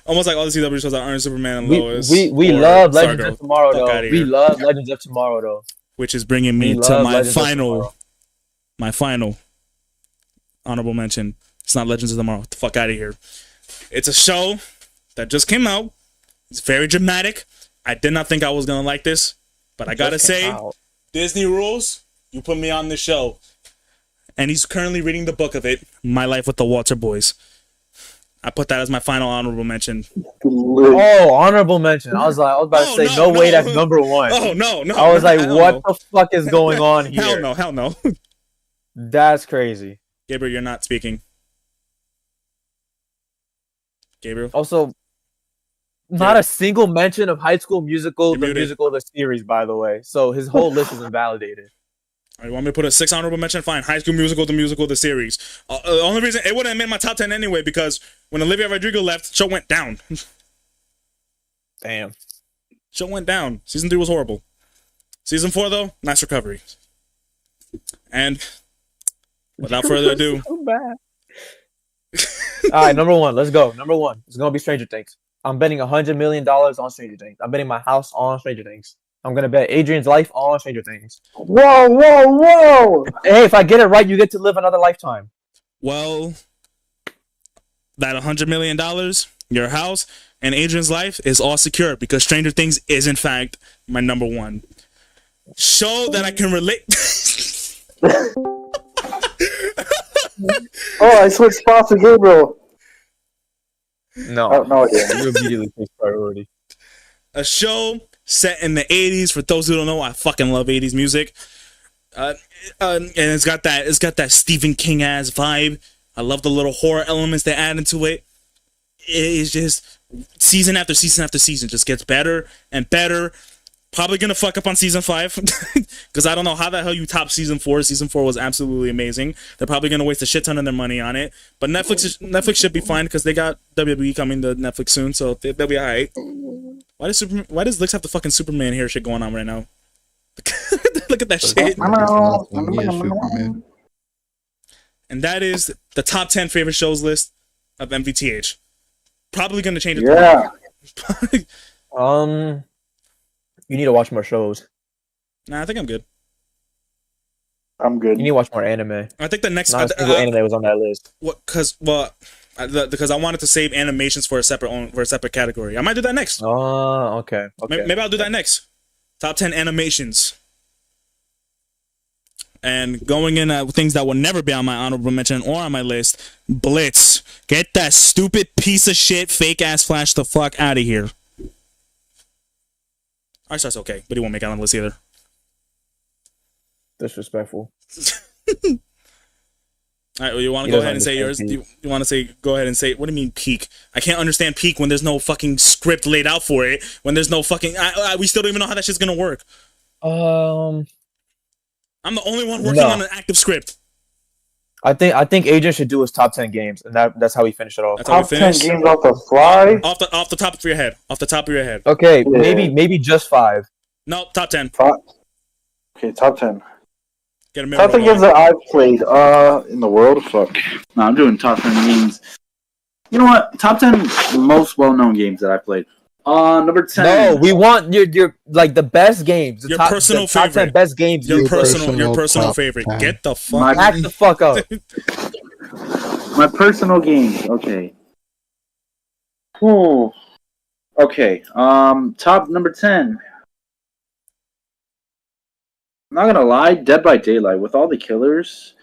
Almost like all the CW shows that aren't Superman and Lois. We love Legends of Tomorrow, though. We love Legends of Tomorrow, though. Which is bringing me to my final honorable mention. It's not Legends of Tomorrow. Get the fuck out of here. It's a show that just came out. It's very dramatic. I did not think I was gonna like this, but I gotta say, Disney rules. You put me on this show, and he's currently reading the book of it, My Life with the Walter Boys. I put that as my final honorable mention. Oh, honorable mention. I was about to say, no way, that's number 1. Oh, no. I was like, what the fuck is going on here? Hell no. That's crazy. Gabriel, you're not speaking. Gabriel? Also, not a single mention of High School Musical, the series, by the way. So his whole list is invalidated. You want me to put a 6 honorable mention? Fine. High School Musical, the series. The only reason it wouldn't have made my top 10 anyway, because when Olivia Rodrigo left, the show went down. Damn. Show went down. Season 3 was horrible. Season 4, though, nice recovery. And without further ado. So bad. All right, number 1. Let's go. Number 1. It's going to be Stranger Things. I'm betting $100 million on Stranger Things. I'm betting my house on Stranger Things. I'm going to bet Adrian's life on Stranger Things. Whoa! Hey, if I get it right, you get to live another lifetime. Well, that $100 million, your house, and Adrian's life is all secure because Stranger Things is, in fact, my number 1. Show that I can relate. I switched spots with Gabriel. No. No idea. You immediately take priority. A show set in the 80s. For those who don't know, I fucking love 80s music. And it's got that Stephen King ass vibe. I love the little horror elements they add into it. It is just season after season after season just gets better and better. Probably gonna fuck up on season 5 because I don't know how the hell you top season 4. Season 4 was absolutely amazing. They're probably gonna waste a shit ton of their money on it, but Netflix should be fine because they got WWE coming to Netflix soon, so they'll be alright. Why does Lix have the fucking Superman hair shit going on right now? Look at that shit. And that is the top 10 favorite shows list. of MVTH. Probably gonna change it. Yeah. You need to watch more shows. Nah, I think I'm good. I'm good. You need to watch more anime. I think the next Not a single anime was on that list. What? Because I wanted to save animations for a separate category. I might do that next. Oh, okay. Maybe I'll do that next. Top 10 animations. And going in at things that will never be on my honorable mention or on my list, Blitz. Get that stupid piece of shit, fake ass Flash the fuck out of here. Star's okay, but he won't make it on the list either. Disrespectful. All right, well, you want to go ahead and say yours? You want to say, go ahead and say, what do you mean peak? I can't understand peak when there's no fucking script laid out for it. When there's no fucking, we still don't even know how that shit's gonna work. I'm the only one working on an active script. I think Agent should do his top 10 games, and that's how he finished it off. That's how we finished. 10 games off the fly. Off the top of your head. Off the top of your head. Okay, maybe just 5. No, top 10. Okay, top 10. Get a top 10 games that I've played in the world. Fuck. No, I'm doing top 10 games. You know what? Top 10 most well-known games that I played. Number 10. No, we want your like the best games. Your personal favorite. Top 10 best games. Your personal favorite. Get the fuck. Back the fuck up. My personal games. Okay. Ooh. Okay. Top number 10. I'm not gonna lie. Dead by Daylight, with all the killers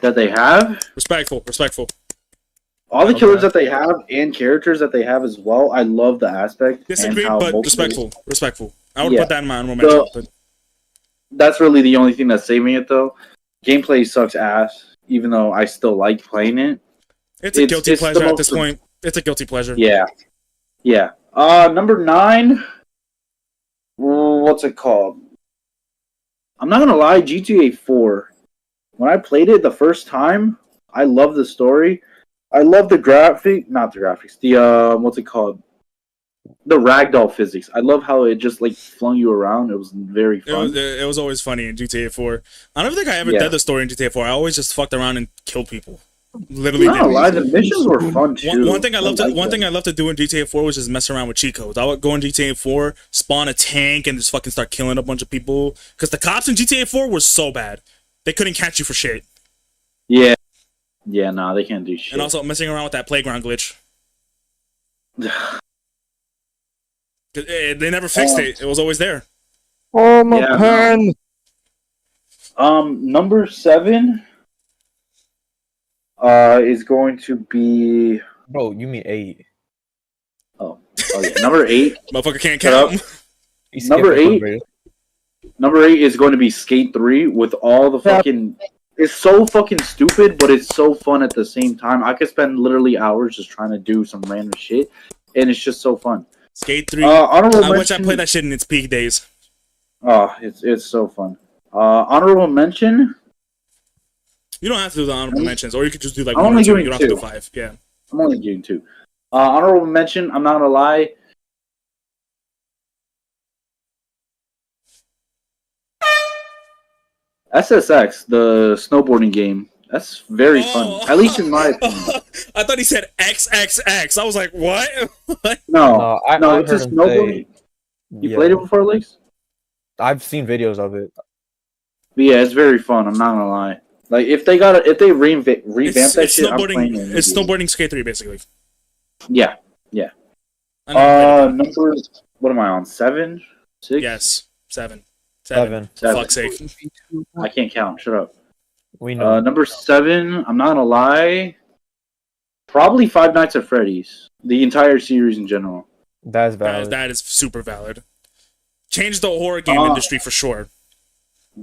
that they have. Respectful. All the killers that they have and characters that they have as well, I love the aspect. Disagree, and how but respectful. I would put that in my honorable mention. But that's really the only thing that's saving it, though. Gameplay sucks ass, even though I still like playing it. It's a guilty pleasure at this point. It's a guilty pleasure. Yeah. Number 9. What's it called? I'm not gonna lie, GTA 4. When I played it the first time, I love the story. I love the not the graphics. The what's it called? The ragdoll physics. I love how it just like flung you around. It was very fun. It was always funny in GTA 4. I don't think I ever did the story in GTA 4. I always just fucked around and killed people. Literally. No, the missions were fun too. One thing I love to do in GTA 4 was just mess around with cheat codes. I would go in GTA 4, spawn a tank, and just fucking start killing a bunch of people. Because the cops in GTA 4 were so bad, they couldn't catch you for shit. Yeah. Yeah, nah, they can't do shit. And also messing around with that playground glitch. They never fixed it. It was always there. Oh, my pen! Number 7 is going to be... Bro, you mean 8. Oh yeah. Number 8. Motherfucker can't count. Number 8 is going to be Skate 3 with all the fucking... It's so fucking stupid, but it's so fun at the same time. I could spend literally hours just trying to do some random shit, and it's just so fun. Skate 3. I wish I played that shit in its peak days. Oh, it's so fun. Honorable mention. You don't have to do the honorable mentions, or you could just do like I'm 1 only or 2. doing You don't 2. have to do 5. Yeah. I'm only doing 2. Honorable mention. I'm not gonna lie. SSX, the snowboarding game. That's very fun. At least in my opinion. I thought he said XXX. I was like, what? No, it's a snowboarding. You played it before, Lex? I've seen videos of it. But yeah, it's very fun. I'm not gonna lie. Like if they revamp that shit, I'm playing it. It's snowboarding Skate 3, basically. Yeah. Number. What am I on? 7, 6? Yes, 7. 7. Fuck's sake. I can't count. Shut up. We know. Number 7. I'm not gonna lie. Probably Five Nights at Freddy's. The entire series in general. That's valid. That is super valid. Changed the horror game industry for sure.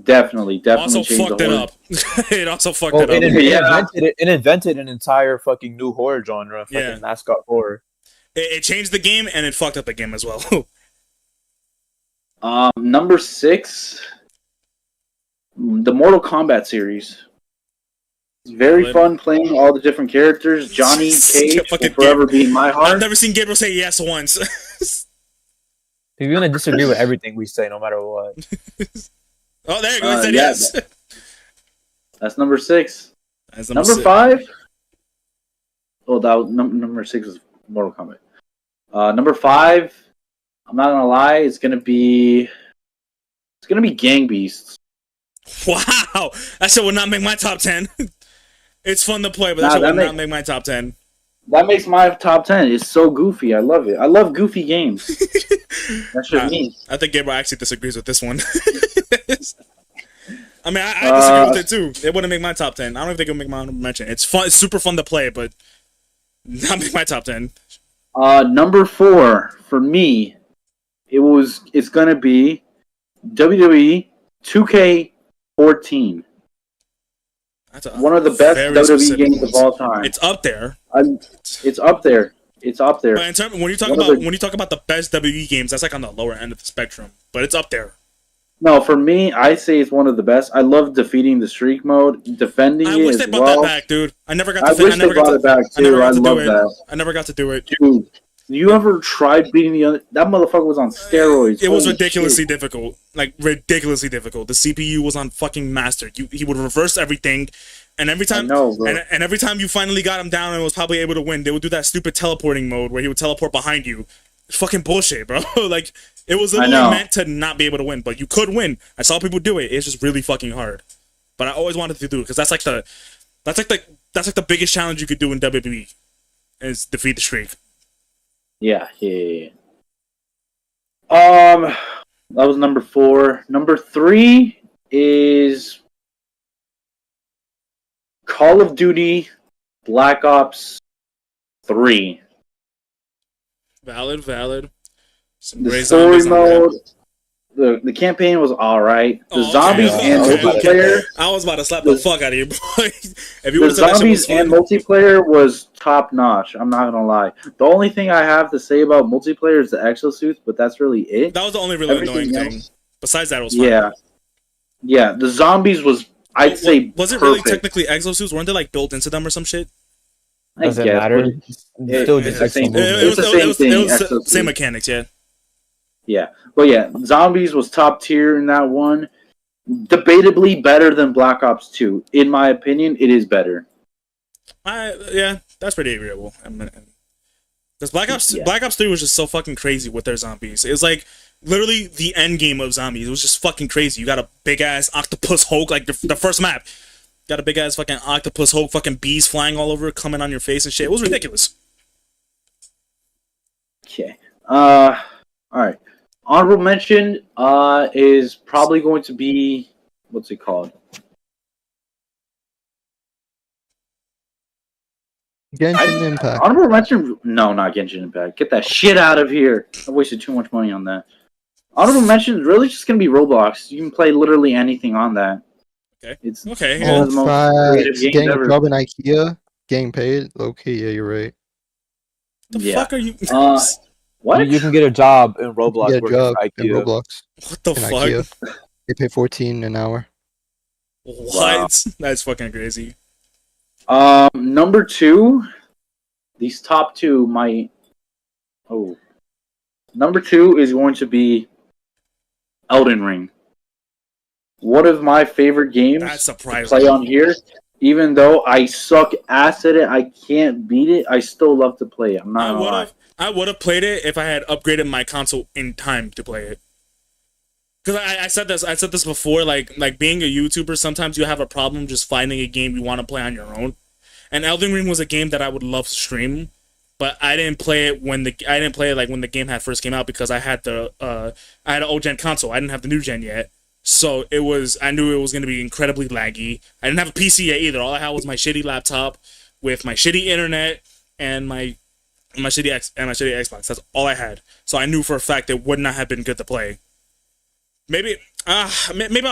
Definitely. Also fucked it up. It also fucked it up. It invented an entire fucking new horror genre. Fucking mascot horror. It changed the game and it fucked up the game as well. Number 6. The Mortal Kombat series. It's very fun playing all the different characters. Johnny Cage will forever be in my heart. I've never seen Gabriel say yes once. He's gonna disagree with everything we say, no matter what. Oh, there you go. He said yes. That's number 6. That's number 5. Oh, that was number 6 was Mortal Kombat. Number 5, I'm not gonna lie, it's gonna be Gang Beasts. Wow, that shit would not make my top 10. It's fun to play, but that shit would not make my top 10. That makes my top 10. It's so goofy. I love it. I love goofy games. That's just me. I think Gabriel actually disagrees with this one. I mean, I disagree with it too. It wouldn't make my top 10. I don't think it would make my honorable mention. It's fun. It's super fun to play, but not make my top 10. Number 4 for me, it's gonna be WWE 2K14. That's one of the best WWE games of all time. It's up there. It's up there. It's up there. But in terms, when you talk about the best WWE games, that's like on the lower end of the spectrum. But it's up there. No, for me, I say it's one of the best. I love defeating the streak mode, defending it as well. I wish they brought that back, dude. I never got. I wish they brought it back too. I love that. I never got to do it, dude. You ever tried beating the other? That motherfucker was on steroids. It was ridiculously difficult. Like, ridiculously difficult. The CPU was on fucking master. He would reverse everything. And every time, and every time you finally got him down and was probably able to win, they would do that stupid teleporting mode where he would teleport behind you. It's fucking bullshit, bro. Like, it was literally meant to not be able to win, but you could win. I saw people do it. It's just really fucking hard. But I always wanted to do it because that's like the biggest challenge you could do in WWE is defeat the streak. Yeah. That was number 4. Number 3 is Call of Duty Black Ops 3. Valid. The story mode, the campaign was alright. The zombies and multiplayer. I was about to slap the fuck out of you, boy. The zombies and multiplayer was top notch. I'm not gonna lie. The only thing I have to say about multiplayer is the exosuits, but that's really it. That was the only really annoying thing. Besides that, it was fun. Yeah. The zombies was, I'd say, was it really technically exosuits? Weren't they like built into them or some shit? Does it matter? It's the same thing. It was same mechanics, yeah. Yeah, but yeah, Zombies was top tier in that one. Debatably better than Black Ops 2. In my opinion, it is better. Yeah, that's pretty agreeable. Because Black Ops 3 was just so fucking crazy with their zombies. It was like literally the end game of zombies. It was just fucking crazy. You got a big ass octopus Hulk, like the first map. Got a big ass fucking octopus Hulk, fucking bees flying all over, coming on your face and shit. It was ridiculous. Okay. All right. Honorable mention is probably going to be, what's it called? Genshin Impact. Honorable mention? No, not Genshin Impact. Get that shit out of here. I wasted too much money on that. Honorable mention is really just going to be Roblox. You can play literally anything on that. Okay. It's okay. one of the most creative games getting ever. a job in IKEA, getting paid. Okay, yeah, you're right. The fuck are you? What? You can get a job in Roblox. Get a job in Roblox. What the fuck? IKEA. They pay $14 an hour. What? Wow. That's fucking crazy. Number 2. These top 2 might. Oh. Number 2 is going to be Elden Ring. One of my favorite games to play on here. Even though I suck ass at it, I can't beat it. I still love to play it. I'm not gonna lie. I would have played it if I had upgraded my console in time to play it. Because I said this before. Like being a YouTuber, sometimes you have a problem just finding a game you want to play on your own. And Elden Ring was a game that I would love to stream, but I didn't play it when the game had first came out because I had an old gen console. I didn't have the new gen yet. So I knew it was going to be incredibly laggy. I didn't have a PC yet either. All I had was my shitty laptop with my shitty internet and my shitty Xbox. That's all I had. So I knew for a fact it would not have been good to play. Maybe I'll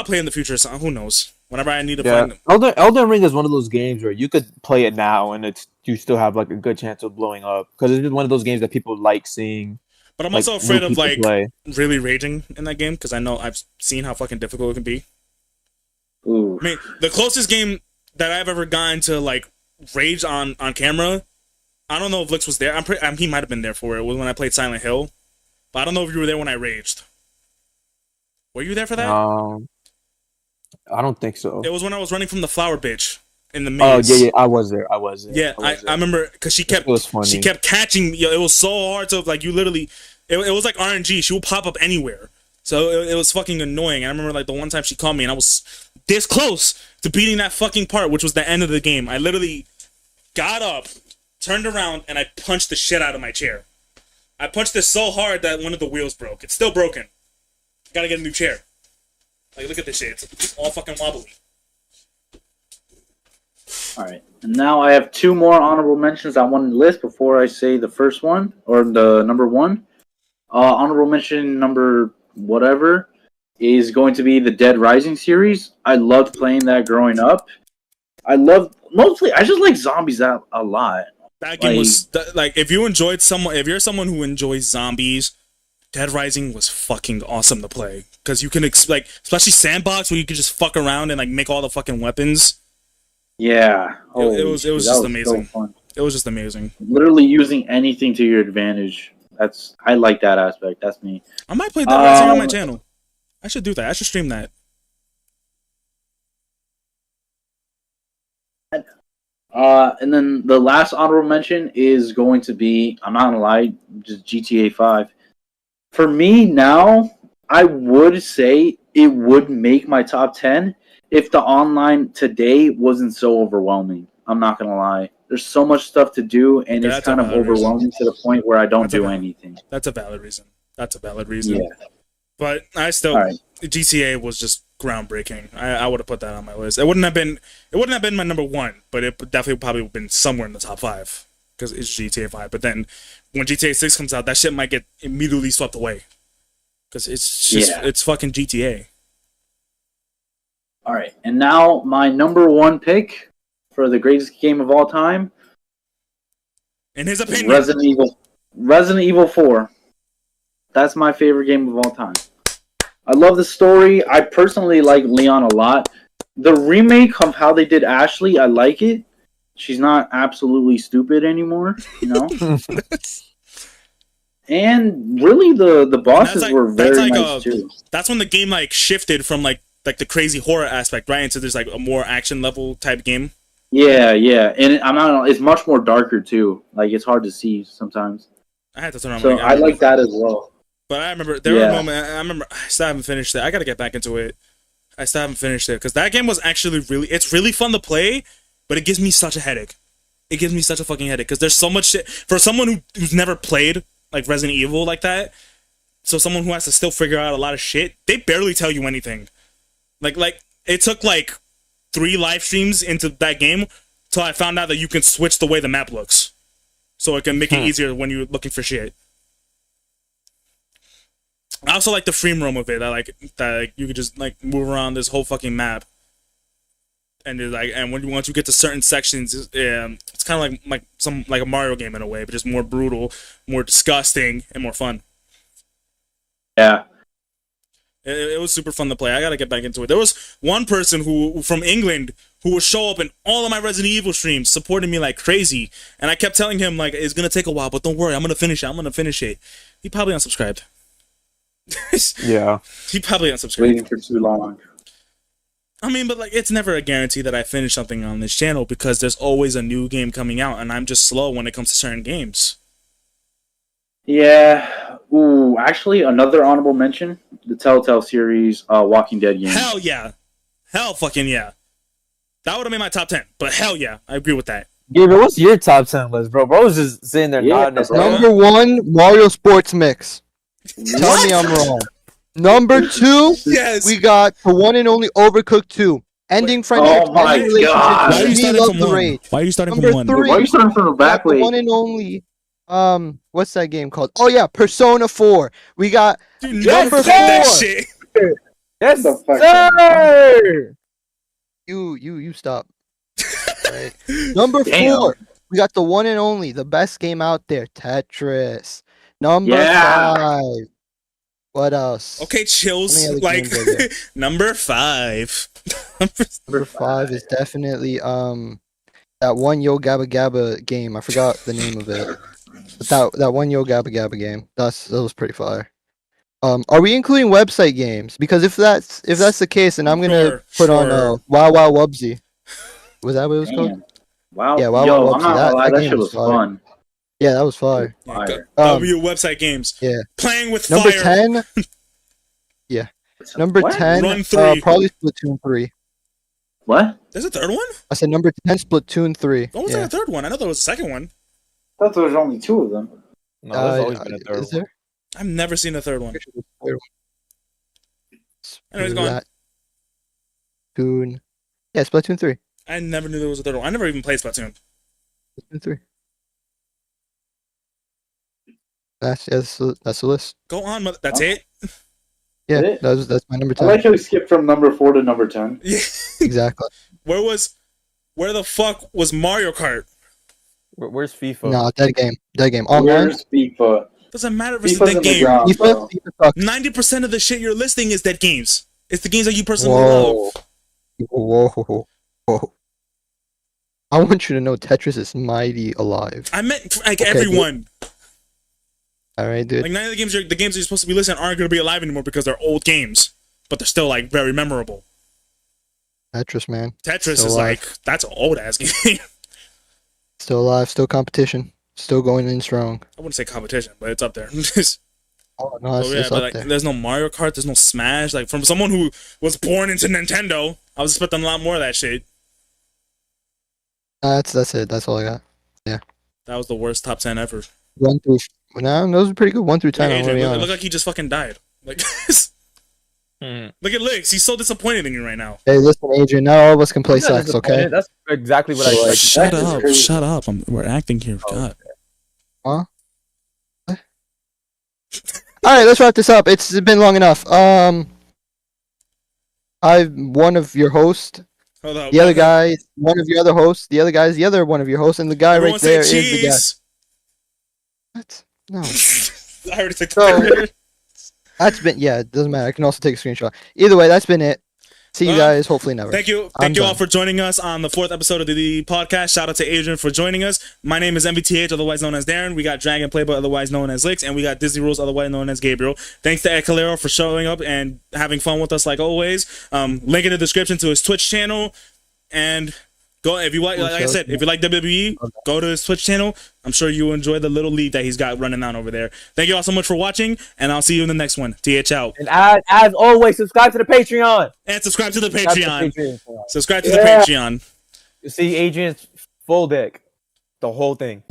play in the future. So who knows? Whenever I need to find Elden Ring is one of those games where you could play it now and you still have like a good chance of blowing up because it's just one of those games that people like seeing. But I'm also afraid of really raging in that game because I know I've seen how fucking difficult it can be. Ooh. I mean, the closest game that I've ever gotten to like rage on camera, I don't know if Lix was there. He might have been there for it. It was when I played Silent Hill, but I don't know if you were there when I raged. Were you there for that? I don't think so. It was when I was running from the flower bitch in the maze. Oh yeah, I was there. Yeah, I remember because she kept catching. It was so hard to like you literally. It was like RNG. She would pop up anywhere, so it was fucking annoying. And I remember like the one time she called me, and I was this close to beating that fucking part, which was the end of the game. I literally got up, turned around, and I punched the shit out of my chair. I punched it so hard that one of the wheels broke. It's still broken. Gotta get a new chair. Like, look at this shit. It's all fucking wobbly. Alright. And now I have 2 more honorable mentions I want to list before I say the first one, or the number 1. Honorable mention number whatever is going to be the Dead Rising series. I loved playing that growing up. I just like zombies a lot. That game was like if you're someone who enjoys zombies, Dead Rising was fucking awesome to play because you can especially sandbox where you can just fuck around and like make all the fucking weapons. Yeah, it was just amazing. So it was just amazing. Literally using anything to your advantage. I like that aspect. That's me. I might play Dead Rising on my channel. I should do that. I should stream that. And then the last honorable mention is going to be, I'm not gonna lie, just GTA 5. For me now, I would say it would make my top 10 if the online today wasn't so overwhelming. I'm not gonna lie. There's so much stuff to do, and it's kind of overwhelming to the point where I don't do anything. That's a valid reason. Yeah. But I still, GTA was just groundbreaking. I would have put that on my list. It wouldn't have been my number 1, but it definitely probably would have been somewhere in the top 5 because it's GTA 5. But then when GTA 6 comes out, that shit might get immediately swept away because it's fucking GTA. All right, and now my number 1 pick for the greatest game of all time, in his opinion, Resident Evil 4. That's my favorite game of all time. I love the story. I personally like Leon a lot. The remake of how they did Ashley, I like it. She's not absolutely stupid anymore, you know? And really, the bosses were very nice, too. That's when the game like shifted from like the crazy horror aspect, right? Into this like a more action level type game. Yeah. And it's much more darker, too. Like, it's hard to see sometimes. I had to turn on so I like that as well. But I remember there were moments. I still haven't finished it. I gotta get back into it. I still haven't finished it because that game was actually it's really fun to play, but it gives me such a headache. It gives me such a fucking headache because there's so much shit for someone who's never played like Resident Evil like that. So someone who has to still figure out a lot of shit, they barely tell you anything. Like it took like 3 live streams into that game till I found out that you can switch the way the map looks, so it can make it easier when you're looking for shit. I also like the free roam of it. I like that you could just like move around this whole fucking map, and once you get to certain sections, it's kind of like a Mario game in a way, but just more brutal, more disgusting, and more fun. Yeah, it was super fun to play. I gotta get back into it. There was one person who from England who would show up in all of my Resident Evil streams, supporting me like crazy, and I kept telling him like it's gonna take a while, but don't worry, I'm gonna finish it. He probably unsubscribed. Yeah, he probably unsubscribed. Waiting for too long. I mean, but like, it's never a guarantee that I finish something on this channel because there's always a new game coming out, and I'm just slow when it comes to certain games. Yeah. Ooh, actually, another honorable mention: the Telltale series, Walking Dead game. Hell yeah, hell fucking yeah. That would have made my top 10, but hell yeah, I agree with that. Yeah, but what's your top 10 list, bro? Bro was just sitting there nodding his head. Number 1, Mario Sports Mix. Tell me I'm wrong. Number 2, yes, we got the one and only Overcooked 2. Ending friendship. Oh my god! Why are you starting from 1? Why are you starting from 1? 3, why are you starting from the back way? The one and only. What's that game called? Oh yeah, Persona 4. We got number 4. That shit. Yes, sir. You stop. Right. Number 4. We got the one and only, the best game out there, Tetris. Number 5. What else? Okay, chills. Like number 5. Number 5 is definitely that one Yo Gabba Gabba game. I forgot the name of it. But that one Yo Gabba Gabba game. That was pretty fire. Are we including website games? Because if that's the case, then I'm gonna put on Wow Wow Wubsy. Was that what it was called? Wow. Yeah, wow, Yo, wow, I'm not gonna lie, that shit was fun. Yeah, that was fire. W website games. Yeah. Playing with Number fire. 10. Yeah. Number 10. Run 3. Probably Splatoon 3. What? There's a third one? I said number 10, Splatoon 3. What was there a third one? I know there was a second one. I thought there was only 2 of them. No, there's always been a third one. There? I've never seen a third one. Anyways, go on. Splatoon. Yeah, Splatoon 3. I never knew there was a third one. I never even played Splatoon. Splatoon 3. That's the list. Go on, that's it? Yeah, that's my number 10. I like how we skipped from number 4 to number 10. Yeah. Exactly. Where the fuck was Mario Kart? Where's FIFA? No, dead game. Online. Where's FIFA? Doesn't matter if it's a dead game. FIFA 90% of the shit you're listing is dead games. It's the games that you personally love. Whoa. I want you to know Tetris is mighty alive. I meant like everyone. Dude. All right, dude. Like none of the games that you're supposed to be listing aren't going to be alive anymore because they're old games, but they're still like very memorable. Tetris, man. Tetris still is alive. Like that's an old ass game. Still alive, still competition, still going in strong. I wouldn't say competition, but it's up there. Oh no, it's but up like, there. There's no Mario Kart, there's no Smash. Like from someone who was born into Nintendo, I was expecting a lot more of that shit. That's it. That's all I got. Yeah. That was the worst top 10 ever. 1 through. No, those are pretty good. 1 through 10. Hey, Adrian, it looked like he just fucking died. Like, look at Licks. He's so disappointed in you right now. Hey, listen, Adrian. Not all of us can play sex, okay? That's exactly what I expected. Shut up. We're acting here. God. Huh? All right, let's wrap this up. It's been long enough. I'm one of your hosts. Hold on, the other guy, one of your other hosts. The other guy's the other one of your hosts, and the guy right there is the guest. What? No. I already took the That's been, it doesn't matter. I can also take a screenshot. Either way, that's been it. See you guys, hopefully never. Thank you all for joining us on the 4th episode of the podcast. Shout out to Adrian for joining us. My name is MVTH, otherwise known as Darren. We got Dragon Playboy, otherwise known as Licks, and we got Disney Rules, otherwise known as Gabriel. Thanks to EDCALERO for showing up and having fun with us like always. Link in the description to his Twitch channel, and go if you like I said, if you like WWE, go to his Twitch channel. I'm sure you will enjoy the little league that he's got running on over there. Thank you all so much for watching, and I'll see you in the next one. TH out. And as always, subscribe to the Patreon. And subscribe to the Patreon. Subscribe to the Patreon. You see Adrian's full dick. The whole thing.